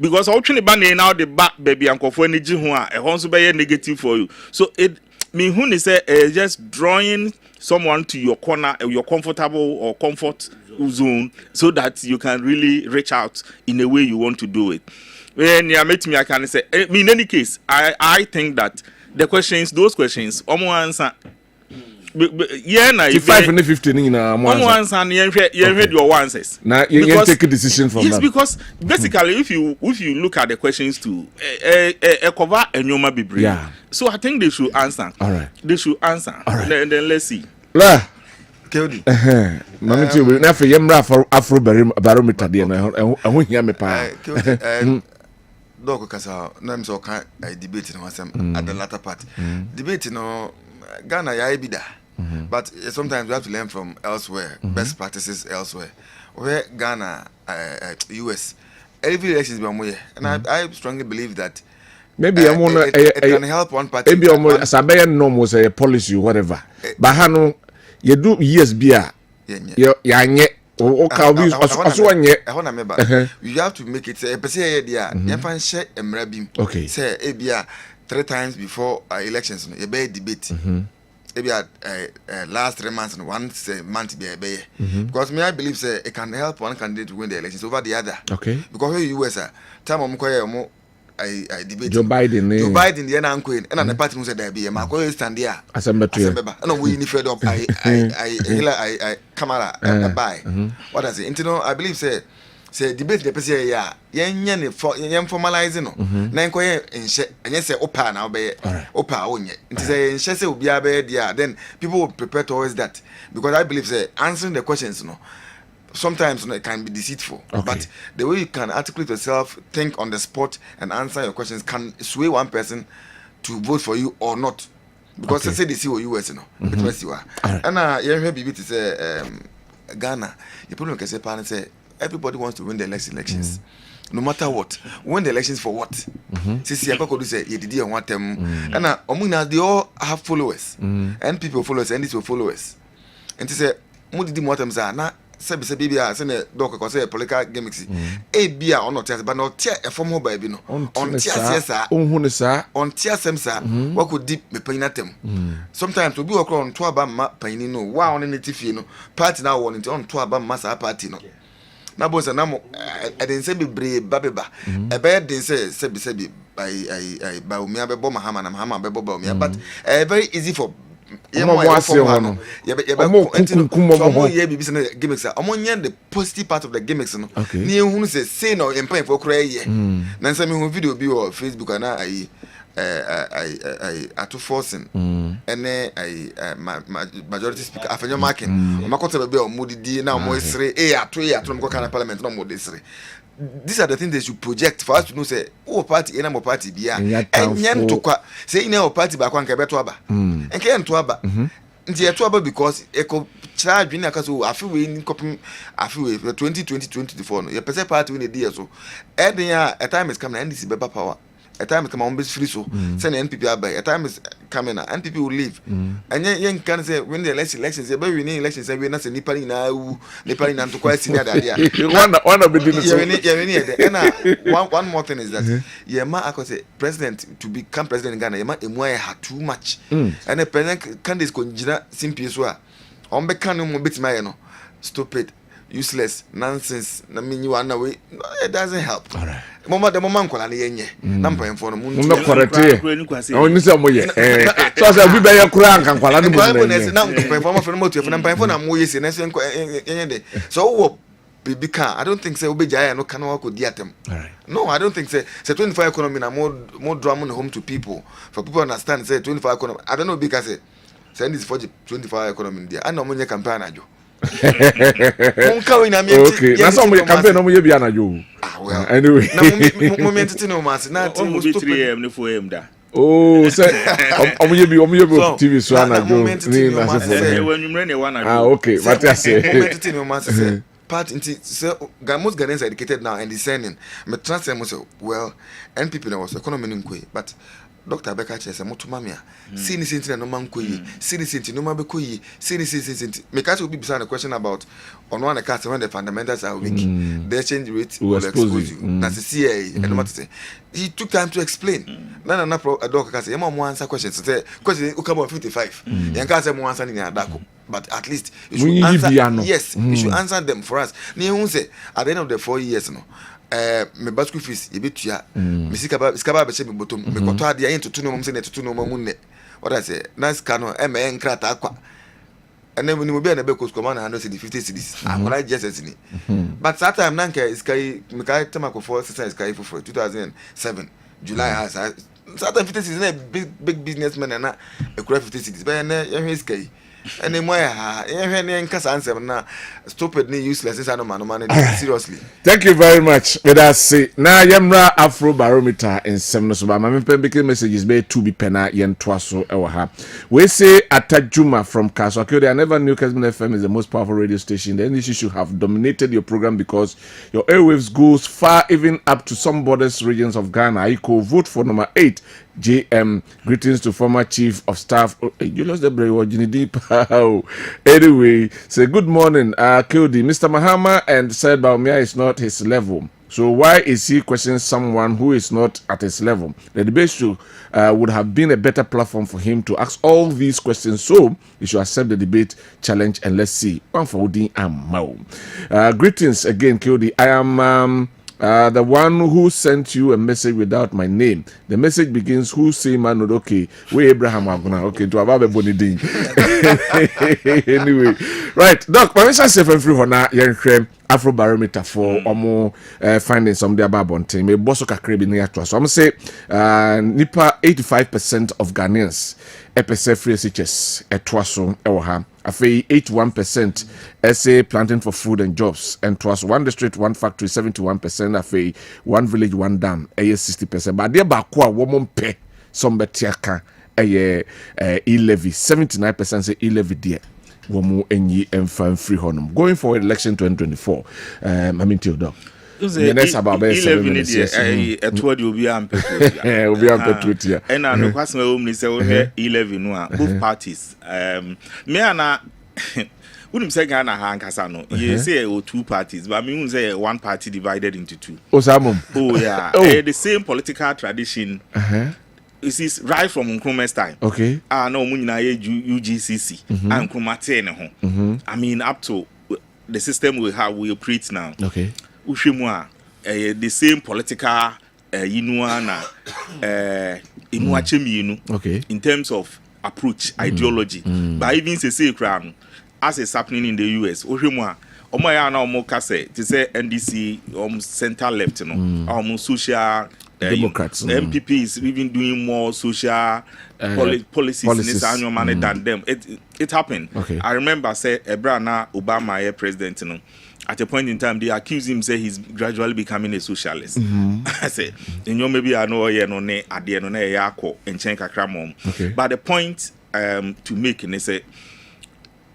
Because actually banning now the back baby uncle for any jihua a also be negative for you. So it me who say just drawing someone to your corner, your comfortable or comfort zone, so that you can really reach out in a way you want to do it. When you meet me, I can say in any case, I think that the questions, those questions, answer. Yeah, na 5 and 15 na one answer you read your answers. Now you take a decision from yes, that. Because basically if you look at the questions too, cover and Nyoma Bibri. Yeah. So I think they should answer. All right. They should answer. All right. Then let's see. La. Kewdi. Mami ti we na fe yemra for Afro barometer de na ho hia me pa. Dog kasa na me so kan debate no asem at the latter part. Debate no Ghana ya ebida. But sometimes we have to learn from elsewhere, best practices elsewhere. Where Ghana, US, every election is being and I strongly believe that maybe it can help one party. Maybe Sabaya normal say a policy whatever. But hano you do years beer. You have to make it say okay. Say ebia 3 times before elections you be debate. Maybe last 3 months and once a month be because me I believe say it can help one candidate to win the elections over the other. Okay. Because here US time I debate Joe Biden the na queen and the party say there be ma go stand there assemble no we need fed up I Kamala buy what I say you know I believe say debate the person ya yen formalizing no na nko yen enye say opa na obey opa onye nti say enye say obi abey there then people will prepare towards that because I believe say answering the questions no sometimes it can be deceitful. But the way you can articulate yourself, think on the spot, and answer your questions can sway one person to vote for you or not. Because they say they see what you know. And you hear BB to say Ghana, you put on say parents say everybody wants to win the elections. No matter what, win the elections for what? See, I could say you did want them, and they all have followers, and people followers, and these will followers. And to say, what did want them say? Now, say baby, I send a dog because say political gimmicks. A beer or not, but not tear a form of baby. On tears, on tears, what could deep me pain at them? Sometimes we go on to about map painino, wow, on any tiffy, party now on into on to about massa party. Na boss na mo I didn't say be brave babeba e be dey say by umia be bo mahama na mahama be bo ba umia but very easy for mo ye bibi say gimmicks omo nya the positive part of the gimmicks no ni ehunu say no empan for kura ye na say me hu video bi on Facebook na I to forcing and majority speaker afenyo marking makota be o modidi na mo sere ato no go parliament no mo desere. These are the things they should project for us to know say oh party ena mo party bia enyen to kwa say ina o party ba kwa nka beto aba enke ento aba nti eto aba because eko chira adwene aka so afi we ni kopim afi we 2024 no ye pese party we ne die so eden a time is coming and this be power. A time is coming on free so send NPP abai. A time is coming and NPP will leave. And yen can say when the elections, we win elections, we not say Nipali na to quite senior idea. One of the one more thing is that Yema I could say president to become president in Ghana, Yema Emwa had too much. And the president candidates conjina simply so. On be can no bit my no stupid. Useless nonsense na mean you are away. It doesn't help. All right. Mama the moment kola yenye. Na mpa enfo no mu. Mo correct e. O ni se mo ye. So say we be ye kura ankan kwala no mo. Na mpa enfo mo fe no mo tu na mpa enfo na mo ye se na se yenye de. So wo baby can I don't think say obeja no can work with diatem. All right. No, I don't think say 25 economy na more drama home to people. For people understand say 25 economy. I don't know because say this for 25 economy there. I know mo nye campaign ajo. Okay, that's all we campaign no ye bia na jo. Well, anyway. Na moment no mas na ti mo 3 am no 4 am da. Oh, say omo ye bi TV so na jo ni na se for. Wanumre ne wana jo. Ah, okay, what I say. Moment no mas say part into so most Ghanaians are educated now and discerning. Me transfer mo say well, NPP na was economy nkwe, but Dr. Becca says, Motumamia, see this into no man koyi, see this into no mabekoyi, see this into. Mekasi will be beside a question about on one account when the fundamentals are weak, the exchange rate will expose you. That's the CIA, and what to say. He took time to explain. None of a doctor can say, Emma will answer questions. Question who come on 55. Yanka say more answer in Adako. But at least you should answer. Yes, you should answer them for us. Ni say at the end of the 4 years, no. Me basku fees ye betua me sikaba be che me botom me koto ade ayin tutu no mum se ne tutu no mum ne what I say nice car no e me enkrata akwa ene ni mo be na be kosko man 150 cedis akola just ni but that time nanka iskai me kai temako for iskai for 2007 July has certain 50 cedis na big businessman na e kura 50 cedis be na ye hwe iskai ene mo ya hwe ne nkasa ansem na stupid ni useless inside no man seriously. Thank you very much. With us say na yemra Afro Barometer in semno so ba ma me messages be to be pena yen twaso e ha. We say Atajuma from Kaswaki. I never knew Kessben FM is the most powerful radio station. The NDC should have dominated your program because your airwaves goes far even up to some borders regions of Ghana. I could vote for number 8 JM. Greetings to former chief of staff. Oh, hey, you lost the brain. Anyway, say good morning, Kildi. Mr. Mahama and said Baumia is not his level. So why is he questioning someone who is not at his level? The debate should, would have been a better platform for him to ask all these questions. So he should accept the debate challenge and let's see. Greetings again, Kildi. I am the one who sent you a message without my name. The message begins, who say man okay, we Abraham Aguna, okay, to Ababe Bonidin. Anyway, right, Doc, permission safe and free for now, Afro Barometer for more finding some there about Bonte. Me bosso kakrebi near to us. So I'm say nipa 85% of Ghanaians epese free SHS etwaso ewo ha afei 81% essay planting for food and jobs and twas one district one factory 71% afei one village one dam 60%, but there ba ko a wo mpe some betiaka e-levy 79% say e-levy there womu enyi emfa free honum going forward election 2024. I mean till dog yes about 7 minutes etwodi obi ampetutia and no kwasema omni say we 11 no a both parties me ana unim say Ghana ha ankasa no you say two parties, but I mean say one party divided into two. Oh yeah. The same political tradition. This is right from Nkrumah's time. Okay. No munyina UGCC and Nkrumah te ne ho. I mean up to the system we operate now. Okay. Ushimwa the same political inua na inua chemi okay, in terms of approach, ideology. But even say crown as is happening in the US, Ushimwa omo na omo kase to say NDC center left social Democrats, MPP is even doing more social policies in this annual money than them. It happened. Okay. I remember say Ebrana Obama president, at a point in time they accuse him say he's gradually becoming a socialist. I said, maybe I know no ne ade no na yako enchen kakra mom. But the point to make and they say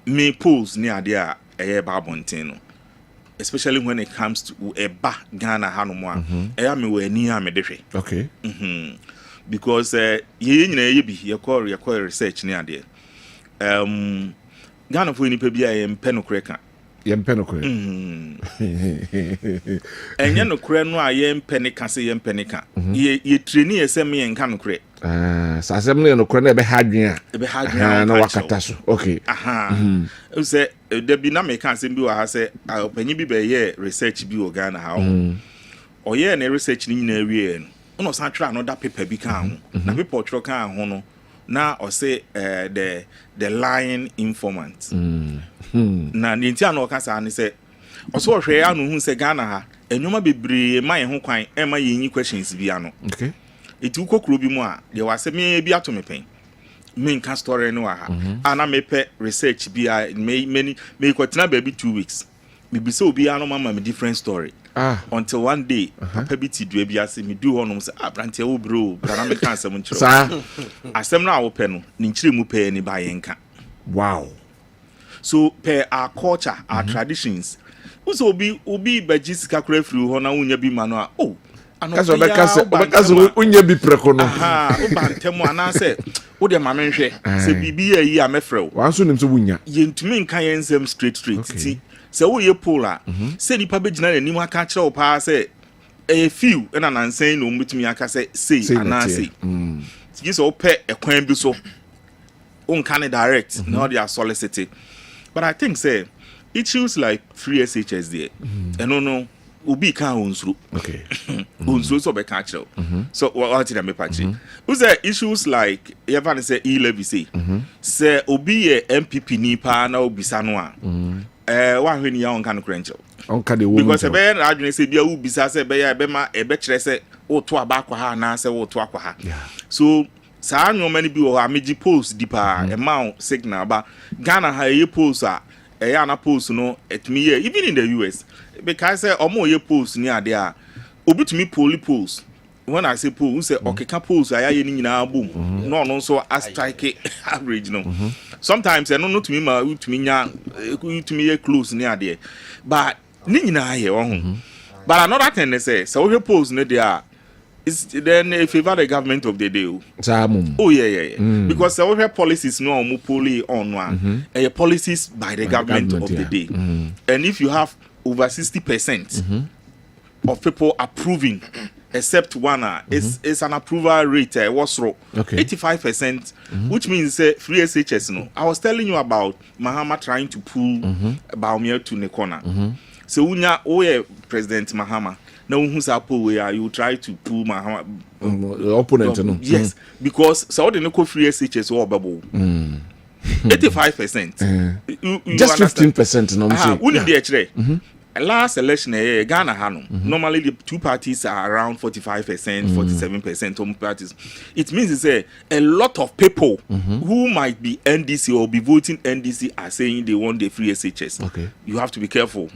me polls near there babontin, especially when it comes to a Ghana Hanumwa. Me we ni amedehwe. Okay. Because ye nyina ye bi ye call research near there. Ghana for ni pebia ye mpenokre ka. Ye mpenokre. Enye nokre no a ye mpenika se ye mpenika. Ye traini ye se me ye nka nokre. Sa asem no nokre na be hadwen a. Be hadwen na wakata so. Okay. You say there be na me kan se bi wa ha se opanyi bi be ye research bi o Ghana ha o. Oye na research ni nyina wie no. Ono san try another paper bi kan ho. Na paper tro kan ho no. Na o say the lying informant. Na nti an o kan sa ni say oso hwe ya no hu se Ghana ha enwoma bebre ma ye ho kwan e ma ye nyi questions bi ano. Okay. Iti ukokuro bi mu a de wase me bi ato me pen. Me nka story no ha. Ana me pe research bi a me kwatena ba bi 2 weeks. Me bi se obi ano mama me different story. Until one day papa bi ti dua bi ase me du honom se abrante wo bro na me kan asem nchiro. Sa Asem na wo pe no ni nchire mu pe ni ba ye nka. Wow. So per our culture, our traditions. Uso obi bajisika kura free ho na unya bi ma no a Kaso obekase unya bi preko no. Obantemu anase wo de ma menhwe se bibi yi a mefrew. Wanso nim so wunya. Yentumi nka yensem straight ti. Se wo ye pola, se nipa begina nanim aka kire wo pa se few na nansan no mutumi aka se say anase. Ti so pe ekwan bi so. Uncanny direct, now they are solicited. But I think say issues like free SHS there, and no, ubi can unsuru. Okay. Unsuru so be catch. So what did I make patchy? Who's there issues like even say e-levy say ubi a MPP nipa na ubi sanwa. One when you can credential. Because a bear argument say be ubi say be ya be ma e be chere say o to abakwa ha na say o to akwa ha. So saa nyoma bi wo ameji post dipa amount signal ba Ghana ha ye post a na post no etumi ye even in the US because say omo ye post ni ade a obitumi post when I say post say okeka post ayaye ni nyina bom no no so a strike average no sometimes no to me ma utumi nya utumi ye close ni ade but ni nyina ye wo ho but another thing they say so we post no there is then a favor the government of the day. Oh yeah. Because our policies no more poorly on one. Policies by the government of the day. And if you have over 60% of people approving, except one, it's an approval rate. What's wrong? 85%, which means free SHS. No, I was telling you about Mahama trying to pull Baumia to the corner. So unya President Mahama. Now who's you try to pull my opponent no. Yes, because so the no free SHS or bubble 85%. Just 15% no. Wouldn't be actually last election Ghana Hanum. Normally the two parties are around 45%, 47% home parties. It means it's a lot of people who might be NDC or be voting NDC are saying they want the free SHS. Okay. You have to be careful.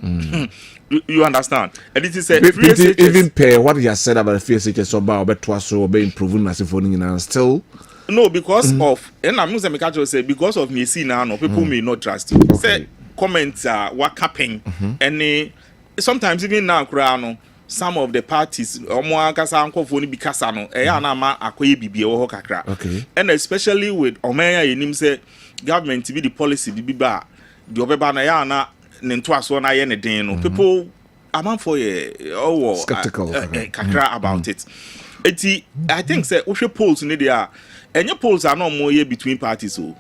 You understand? And it is a free SHS. Even pay what he has said about the free SHS about Betwaso being proven as if and still. No, because of and I'm using say because of me see now, people may not trust you. Say comments are what happening and sometimes even now crano some of the parties omo akasa anko fo ni bikasa no na ma akoye bibie wo kakra. Okay. And especially with omenya yenim say government be the policy bi ba the obeba na na ne ntoaso na ye ne den no people amount for skeptical kakra about it. I think say we should polls in there. Any polls are not more between parties. So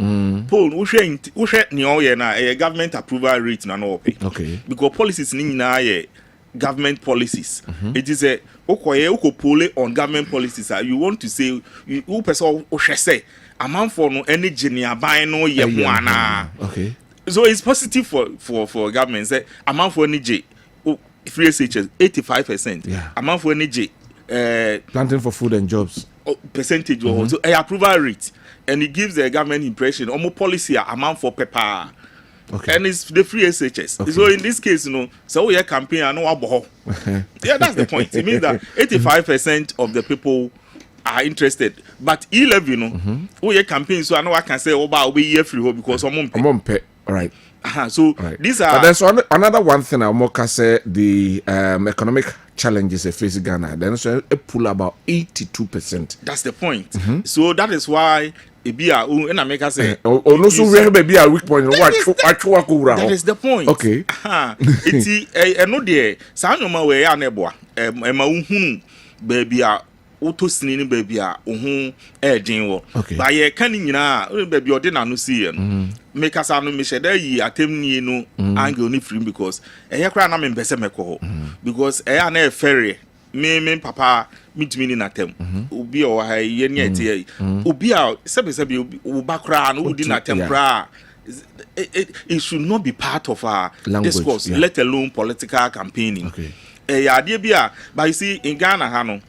poll we should na a government approval rate na no pay. Okay. Because policies ni na government policies. It is a oko poll on government policies. You want to say you person o say amount for no any genia buy no ye na. Okay. So it's positive for government say amount for any J free SHS 85%. Yeah. Amount for any J planting for food and jobs percentage so a approval rate, and it gives the government impression almost policy amount for paper. Okay. And it's the free SHS. Okay. So in this case, so we campaign and no yeah, that's the point. It means that 85% of the people are interested, but 11 we campaign so I know I can say we here free because I'm pay. All right. So right. These are. But there's another one thing I more can say the economic challenges they face Ghana. Then so a pull about 82%. That's the point. So that is why and I make us say. No, so we have a weak point. That is the point. Okay. It's no there. Sanoma we are neighbor. Baby auto sini baby wo ba ye kan nyina baby ode na no see make us anu me shede yi atemni no angle ni free because kra na me mpese meko because na e ferry me papa mitumi ni natem obi o ha ye ni ete obi a sebe obi ba kra no udi natem kra. It should not be part of our discourse, let alone political campaigning. Okay. But you see in Ghana hano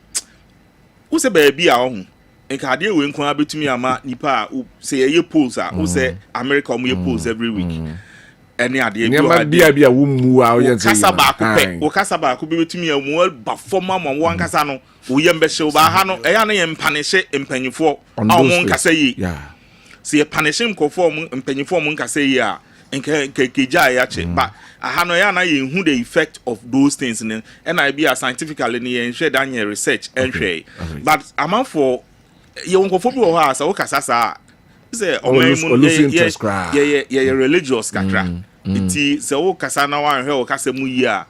who say baby a ho enka ade we nko abetumi ama nipa say ye polls who say America mo ye polls every week any ade bia wo mu a ye kasa ba ko pe wo kasa ba ko betumi amu ba forma mo wo nkasa no wo ye mbehye wo ba ha no na ye mpanehye empanyifo awon nkasa yi see ye panehye mkofo mo empanyifo mo nkasa yi a keja ya che but ahano ya na ye hu the effect of those things and I be a scientifically ni share that research and share but amount for ye wonkofo bi wo ha sa wo kasa sa say ye religious kakra iti se wo kasa na wan hwe wo kasa mu yi a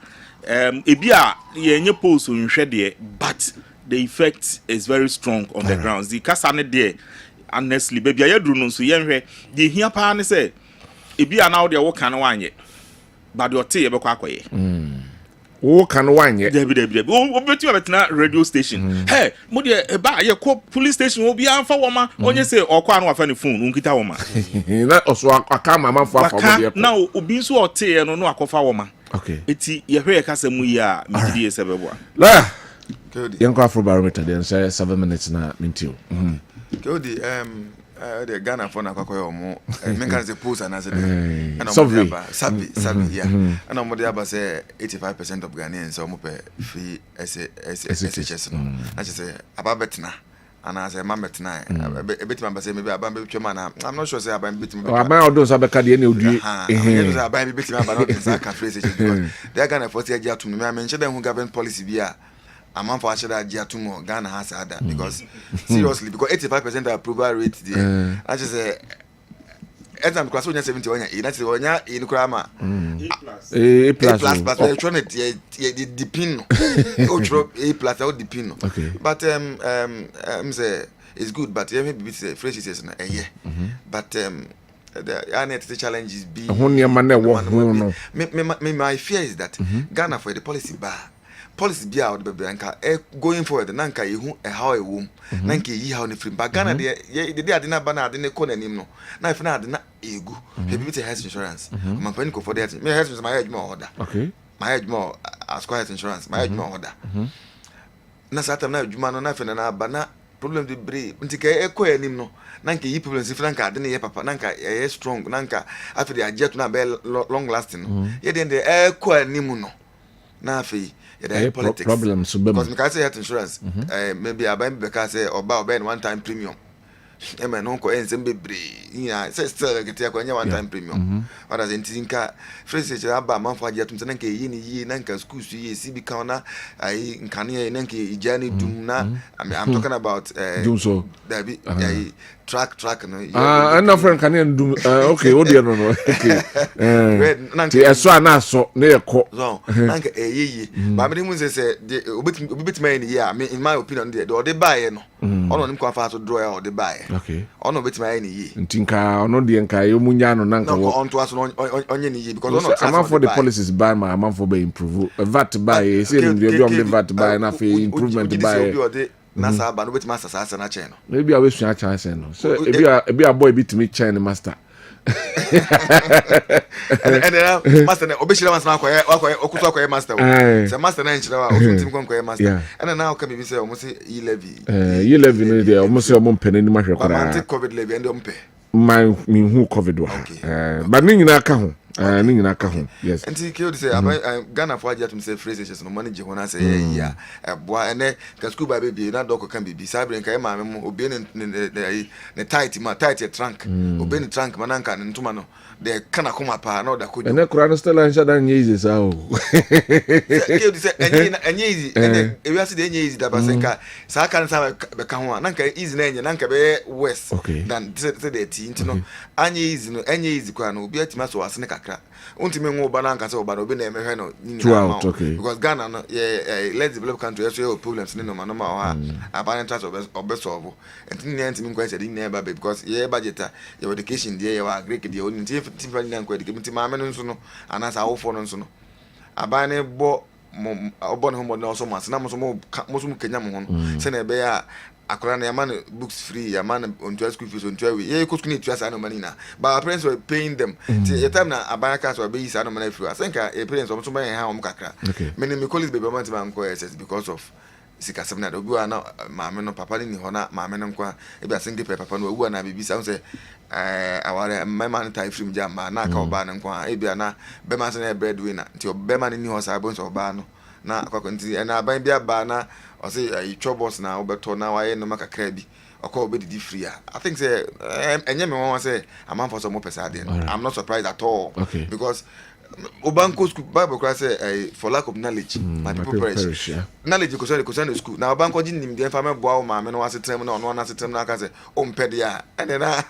ebi a ye nye post nhwe de but the effect is very strong on the grounds the kasa ne de honestly baby ya duru no so ye nhwe de hia pa ne say ebi ana wo de wo kan wanye but your tea be kwa akoye wo kan wanye debi wo beti betena radio station hey mo de ba ye ko police station wo bia anfa wo ma onye say okwa no afa ne phone nkita wo ma na oso aka mama fo afa wo de na obi nso ote no akofa wo ma okay eti ye hwe kasa mu yi a medidi ye sebebo la yenko afro barometer then say 7 minutes na mintiu Kodi the Ghana for na kwakoyo mo men kan se post and as and sabi yeah and I'm there say 85% of Ghanaians so mo pe free SHS no I just say ababetna and I say mametna a bit man say maybe abambe twema na I'm not sure say abambe bit me aban odo so abeka de na odue say abambe bit me but not in Saka free SHS because the Ghana for say agia to me I mention them government policy bia among for actually Giatumo Ghana has had that because seriously because 85% approval rate there. I just say exam class 71 that's one in Krama A plus but electronic ye depend A plus out depend okay but say it's good but maybe it's fresh is a year but the challenges be my fear is that Ghana for the policy bar policy be out the banka going forward nanka yehu how a womb nanka yi how ne free but Ghana the day adina bana adina kona nim no na ifna adina egu hebi health insurance man panic for that me health insurance my order okay my more as quiet insurance my more order na sata na adwuma no na fe na aba na problem de bre nti ka ekọ anim no na nka yi problem si franka ade ne ye papa na nka ye strong na nka afi de ajet na be long lasting no ye de ekọ anim no na afi ye de politics problem so be because me ka say health insurance maybe aban be ka say oba one time premium ema no ko ensem bebre nya say still get ya ko nya one time premium what does ntinka fresh say aba man fa ajet tum nka yi ni yi na nka school su yi si bi ka na ai nka ne na nka ijani dum na I'm talking about dum so that be track no and no friend can do okay what do you know okay ti eso na so na yeko so nanka eyiyi ba me mu say obeti man ni ya in my opinion the ode buy no ono nim kwa fa to draw ya ode buy okay ono obeti man ni yi ntinka ono de nka yo munya no nanka wo on to aso onye ni yi because ono am for the policies buy my am for be improve vat buy say the be vat buy na for improvement buy na sa ba no beti master sa na chain no maybe I wish you chance no so e be a boy bit me chain master and master na obeshira master na akoye okutu akoye master say master na nchira wa ofuntim konkoye master and now can be say almost e levy no dey almost say almost penny ma hwe kwara anti covid levy and ompe my me who covid wa but ni nyina ka ho ni nyina ka ho yes anti ke say Ghana for ajatum say phrases no manage ho na say ya boa ene ka school ba baby na doko kan bibi sabre nka e ma me mo obi ne tight trunk obi ne trunk mananka ne ntuma no de kana koma pa na oda kojo ene kura no stella nsha dan easy sa o ke say enye easy ene e wi ase de enye easy da ba senka sa kan sa be ka ho na nka easy na enye na nka be west than the tea no anya easy no enye easy kwa no obi atima so wasene kakra untime nwo ba na nka se oba no obi na emehwe no nyina because Ghana no let's develop country so problems no ma no ma ha abana trust obesolve entini entimi nkwa se din na ba because ye budget your education there your agric there oni nti fani na nkwa education ma me no nso no anasa awofo no nso no abana bo obo no mo na so mas na mo so kenya mo ho se na be ya akora na yaman books free yaman on to school fees on to we ye ko school ni tuasa no money na but parents were paying them the time na abaya ka so be yi sa no money free I think parents so buy ha om kakra me colleagues baby man man ko SS because of sika semna do bi wa na maame no papa ni ho na maame no kwa e bi asenke papa no wu na bibi sa say aware my man tie free jam na ka oba na kwa e bi na be man se na breadwinner nti obe man ni ho sa bo so oba no na akwa nti na aban bi aba na o say chobos na obeto na waye no makakra bi okwa obedidi free I think say enye me won say am for some person there I'm not surprised at all because Obanko school Bible class say for lack of knowledge my people perish. Knowledge ko say school na Obanko ji nim dey fama boa ma me no asetrem na ono na asetrem na aka say o mpede ya ene na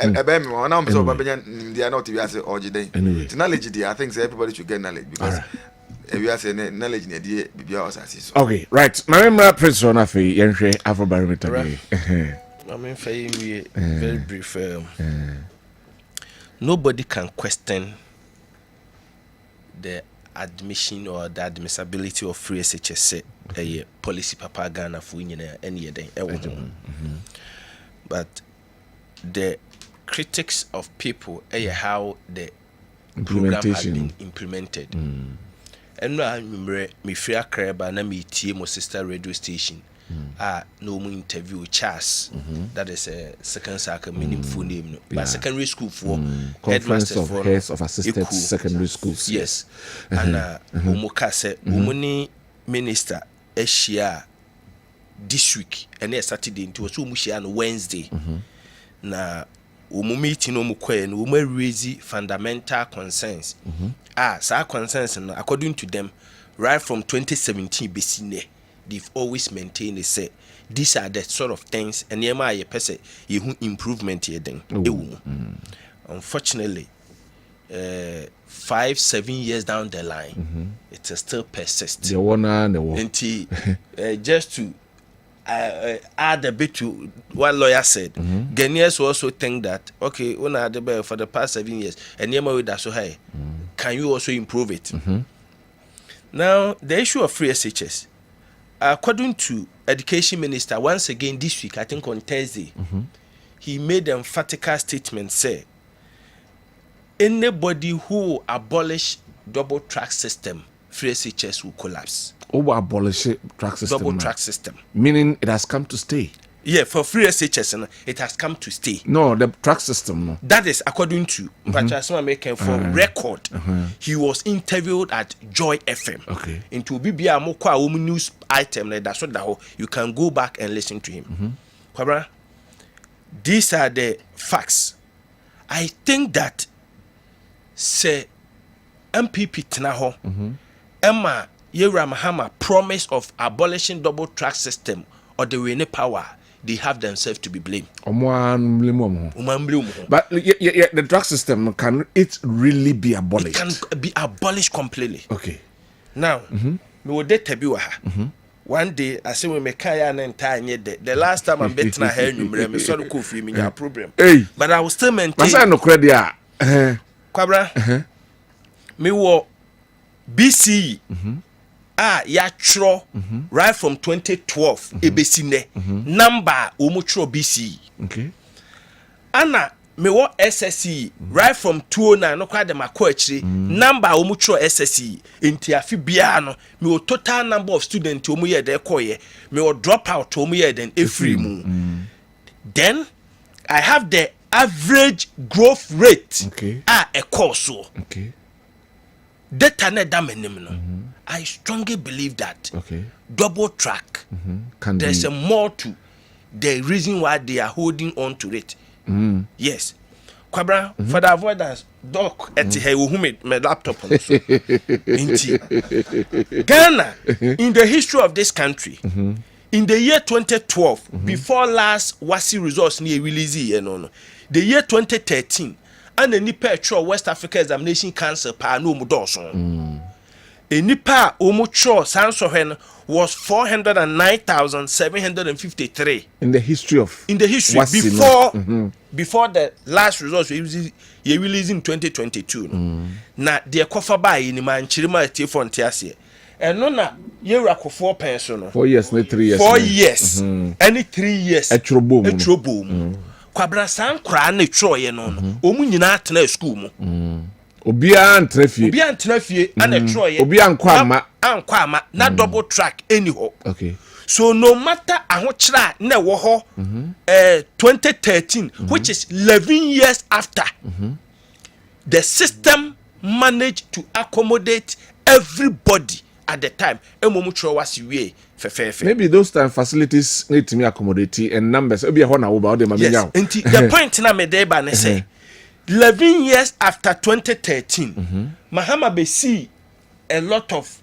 ebe me na o so babenya nim dey na o ti wi say ojide knowledge dey I think say everybody should get knowledge because we are saying knowledge na dey bibia o say so okay right na remember press on afi yenhwe afrobarometer dey I mean very brief nobody can question the admission or the admissibility of free SHS policy papa Ghana for nyina any den but the critics of people how the program has been implemented and no me free akraba na me tie mo sister radio station no more interview Charles that is a second circle meaningful name no but secondary school for headmasters for heads of assisted secondary schools yes and umuka say umuni minister eshia this week and Saturday into so umushia on Wednesday na meeting no mukwe no raise fundamental concerns sa concerns no according to them right from 2017 besine they've always maintained they say these are the sort of things and yema ye pese ye hu improvement ye den unfortunately 5-7 years down the line it still persists the one until just to add a bit to what lawyer said Ghanaians also think that okay when I had for the past 7 years and yema with that so high can you also improve it now the issue of free SHS according to Education Minister, once again this week, I think on Thursday, he made an emphatic statement, say, anybody who abolish double track system, free SHS will collapse. Abolish track system. Double track system. Meaning it has come to stay. Yeah, for free SHS, it has come to stay. No, the track system. No. That is according to Patrick American for record. He was interviewed at Joy FM. Okay. Into BBA Mokwa news item that's what that you can go back and listen to him. Kwabena, these are the facts. I think that say MPP Tinaho Emma Yera Mahama promise of abolishing double track system or the Wene power, they have themselves to be blamed. But the track system, can it really be abolished? It can be abolished completely. Okay. Now, me would one day I say we make kaya and entire the last time I'm betting a hair me sorry cool for me a problem. Hey, but I will still maintain. Masa no credit. Kwabena, me wo BCE. Ya chro right from 2012 ebesine number omuchro BCE. Okay. Ana me wo SSE right from 2009 no kwa dem akọ number omuchro SSE enti afi bia no me wo total number of students omu ye de koye me wo drop out omu ye den every mu. Then I have the average growth rate a course. Okay. Data na da menim no. I strongly believe that double track, there's a more to the reason why they are holding on to it. Yes. Kwabena, for the avoidance, doc, my laptop on Ghana, in the history of this country, in the year 2012, before last WASI results near release, the year 2013, and the Nipa West Africa Examination Council, no Mudoson. A Nipa Omucho Sansohen was 409,753 in the history Wasi, before the last results you released in 2022. Na the cover by in man Chirima Tifon Tiasia. And no na Yerako 4 pension. 4 years, 3 years. 4 years. Any 3 years. A trouble. Kwabena San Kran Troy no. Omu nyina atena school mu. Obia antena fie and a Troy. Obia ankwama na double track anyhow. Okay. So no matter ahochra na wo ho 2013 which is 11 years after the system managed to accommodate everybody at the time. Maybe those time facilities need to be accommodated and numbers. Yes. The point na me dey ba na say 11 years after 2013, Mahama Besi a lot of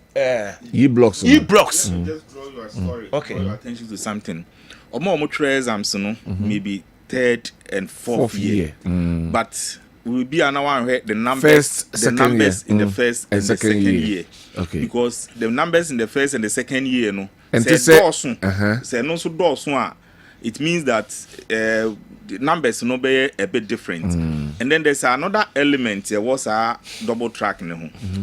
E-blocks. Just draw your story. Okay. Draw your attention to something. Omo exams no maybe 3rd and 4th year. But we will be now the numbers in the first and the second year. Okay. Because the numbers in the first and the second year no and say no so dosun, it means that the numbers no be a bit different. And then there's another element there was a double track no.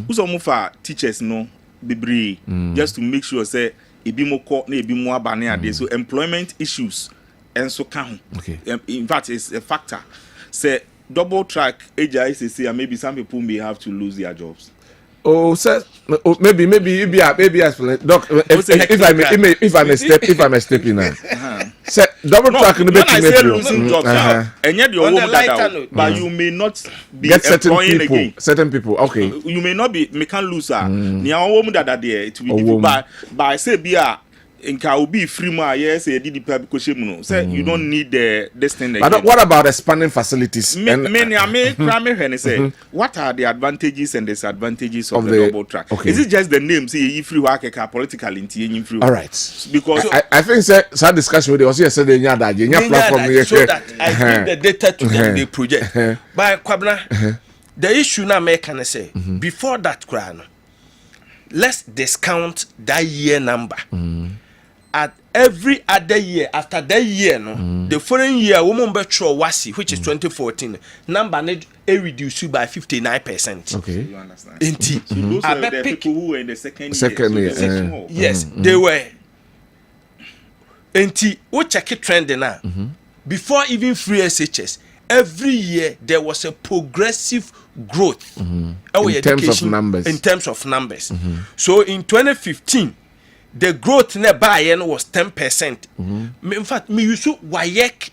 Who's move for teachers no be just to make sure say e be more court na e be more abane so employment issues and so can. Okay. In fact it's a factor. Say double track AJICC and maybe some people may have to lose their jobs. Oh, sir, maybe maybe explain. Doc, if I may step in now. Sir, double track in the when I say losing jobs now, and yet you're but you may not be get certain people. Okay. You may not be can lose it will be difficult. But I say Inka will be free more, yes, say you don't need this thing. But what about expanding facilities? What are the advantages and disadvantages of the double track? Okay. Is it just the name? Say if you work politically in free. All right. Because I think some discussion with us yesterday platform so that I give the data to them they project. But Kwabena, the issue now can say before that crown, let's discount that year number. At every other year after that year the following year woman betro wasi which is 2014 number need reduced by 59%. Okay. You understand? So those are the people who were in the second year. Yes, they were. Enti we check it trend now. Before even free SHS, every year there was a progressive growth in terms of numbers. In terms of numbers. So in 2015, the growth in the buy-in was 10%. In fact, me used to WAEC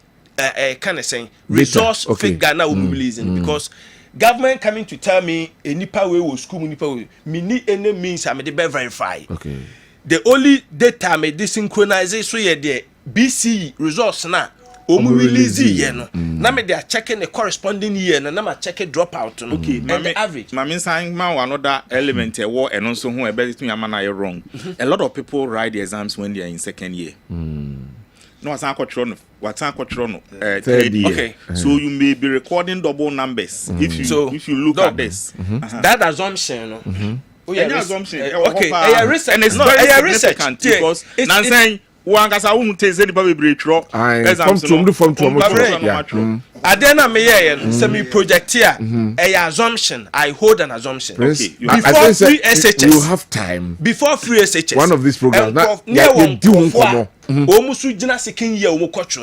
kind of saying resource figure now releasing because government coming to tell me a nipa way will school nipa way me need any means I may verify. Okay. The only data me desynchronize so yeah the BCE results now. Release year no. Na me they are checking the corresponding year na ma check a dropout no. Okay, and the average. Mami saying man another element a war and also who a better thing amana wrong. A lot of people write the exams when they are in second year. No, what's third year. Okay, so you may be recording double numbers if you look at this. That assumption, no. Oh yeah, assumption. Okay, research, and it's very significant because now saying one case I won't take any probably break through. From Adena me semi project here. Assumption. I hold an assumption. Okay. Before free SHS, you have time. Before free SHS, one of these programs.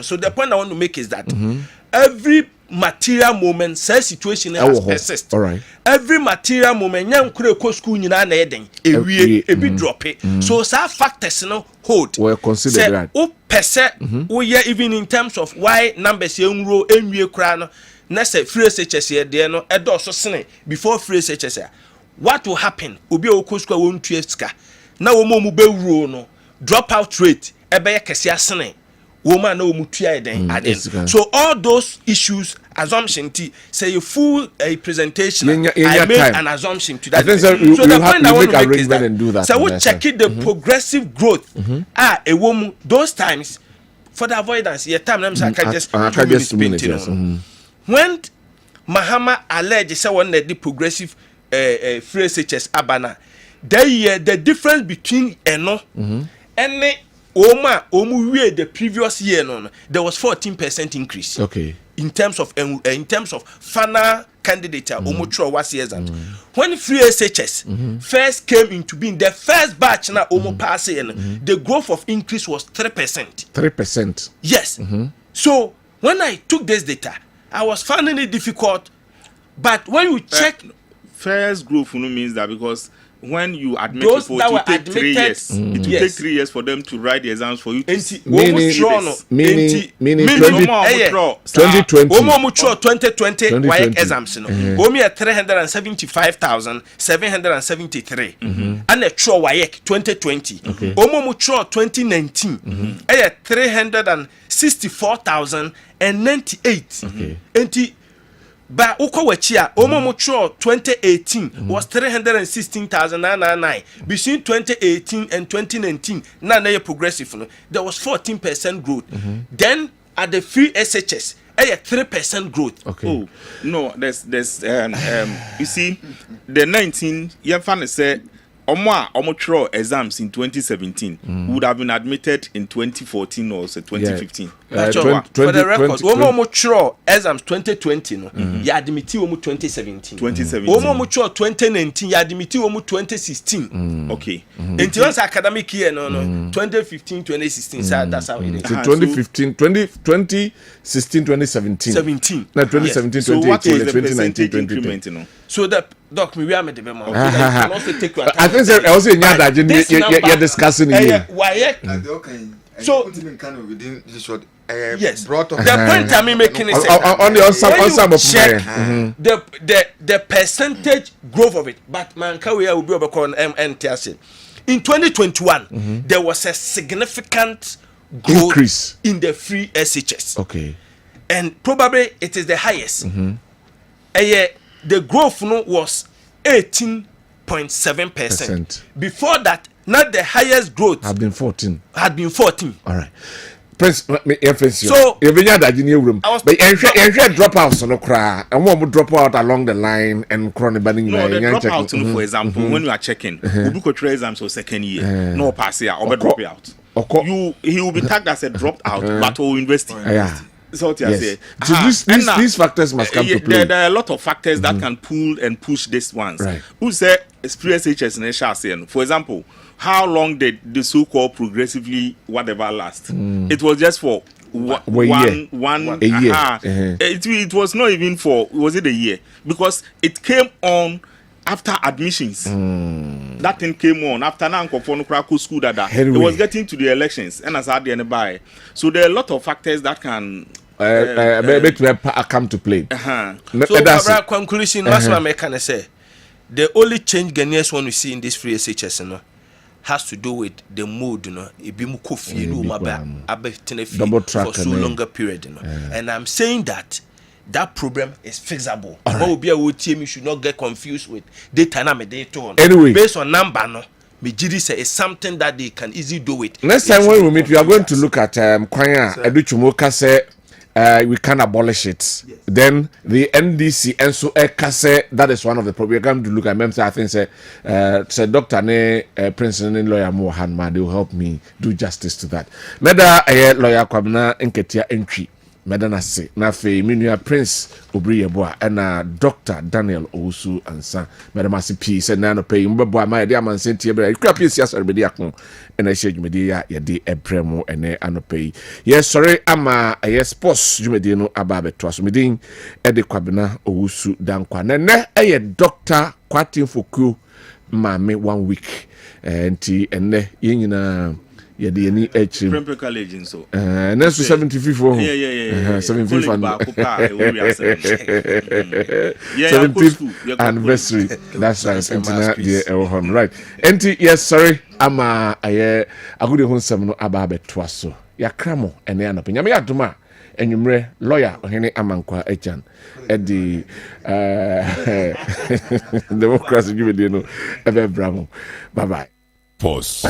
So the point I want to make is that every material moment, say situation has persist. All right. Every material moment, young could school in an edding, a bit drop it. So some factors no hold. Well, consider that. Oh, even in terms of why numbers young row and crown. Next free SHS here, there no a door so before free SHS. What will happen? Ubi Okoska won't tweska. Now, Momu be no dropout rate, a bear cassia sene. Woman no mutia den. So all those issues, assumption say a full presentation. I made an assumption to that. So the point I want to make is that and do that. So we check it the progressive growth. A woman those times for the avoidance. Your time I can just 2 minutes. When Mahama alleged say one the progressive free SHS abana, the difference between eno and the previous year there was 14% increase. Okay. In terms of final candidate was exam. When free SHS first came into being, the first batch na pass the growth of increase was 3%. 3%. Yes. So when I took this data, I was finding it difficult. But when you check first growth means that because when you admit people, it will take 3 years. It will take 3 years for them to write the exams for you. Meaning 2020 WAEC exams. Omi at 375,773. And a true WAEC 2020. Omo 2019. 364,098. But Ukowachia, Omomucho 2018 was 316,999. Between 2018 and 2019, none progressive. There was 14% growth. Then at the free SHS, 3% growth. Okay. Oh no, there's you see, the 19 Yefan said Omo exams in 2017 would have been admitted in 2014 or 2015. For the record, Omo exams 2020 no, ya admiti Omo 2017. 2019 ya admiti Omo 2016. Okay. Until academic year 2015 2016 that's how it is. So 2015 2016 2017. 17. No 2017 so 2018 2019 2020. So the doc me we are the bema. Can also take you. I think I also you're discussing here. So within this short yes. Brought up The point I'm making is on the ensemble check the percentage growth of it. But man can we will be overcome MNTS. In 2021, there was a significant growth increase in the free SHS. Okay. And probably it is the highest. The growth was 18.7%. Before that, not the highest growth had been 14. All right. Prince, me so you been that in your room. But you drop out no cry. And one would drop out along the line and chronic banning. No, the drop out, for example, when you are checking, we could try exams for second year, no pass here, or drop out. He will be tagged as a dropped out, but will invest. Yeah. So what I say. So these factors must come to play. There are a lot of factors that can pull and push these ones. Right. Who say experience HS in a for example, how long did the so-called progressively whatever last? It was just for a year. It was not even for, was it a year? Because it came on after admissions. That thing came on after Nanko school that it was getting to the elections and as at the end by. So there are a lot of factors that can come to play. So conclusion, that's what I can say. The only change Ghanaians want to see in this free SHS, you know, has to do with the mood, you know. It be for so longer period, you know. And I'm saying that problem is fixable. What be a team you should not get confused with data and anyway, based on number, no. Mijiri say it's something that they can easily do it. Next time when we meet, we are going to look at Kwanya Educhumoka say we can abolish it. Yes. Then the NDC and so say that is one of the problems. We're going to look at I think say Dr. Ne Princeton lawyer Mohan, they will help me do justice to that. Meda lawyer Kwabena Owusu Medana se na fe minua Prince Obriyeboa and Dr. Daniel Owusu Ansa Madam P said na no pay mbebo ma de Amansan Ntie bra ikra pie sia sori bedi akon na hye ya de ebremo ene anopay yes sorry ama sports dwumedi no aba beto aso medin de Kwabena Owusu Dankwa ne Dr. Kwatin Foku mame 1 week nti enne yenyina yedi any h Premier College so next 75 for yeah 75 75th anniversary that's right enti yes sorry ama agude ho nsem no aba beto aso yakramo ene anapenya me yadoma enwumre lawyer ohene amankwa echan edi democracy give no ebe bravo bye bye. Pause.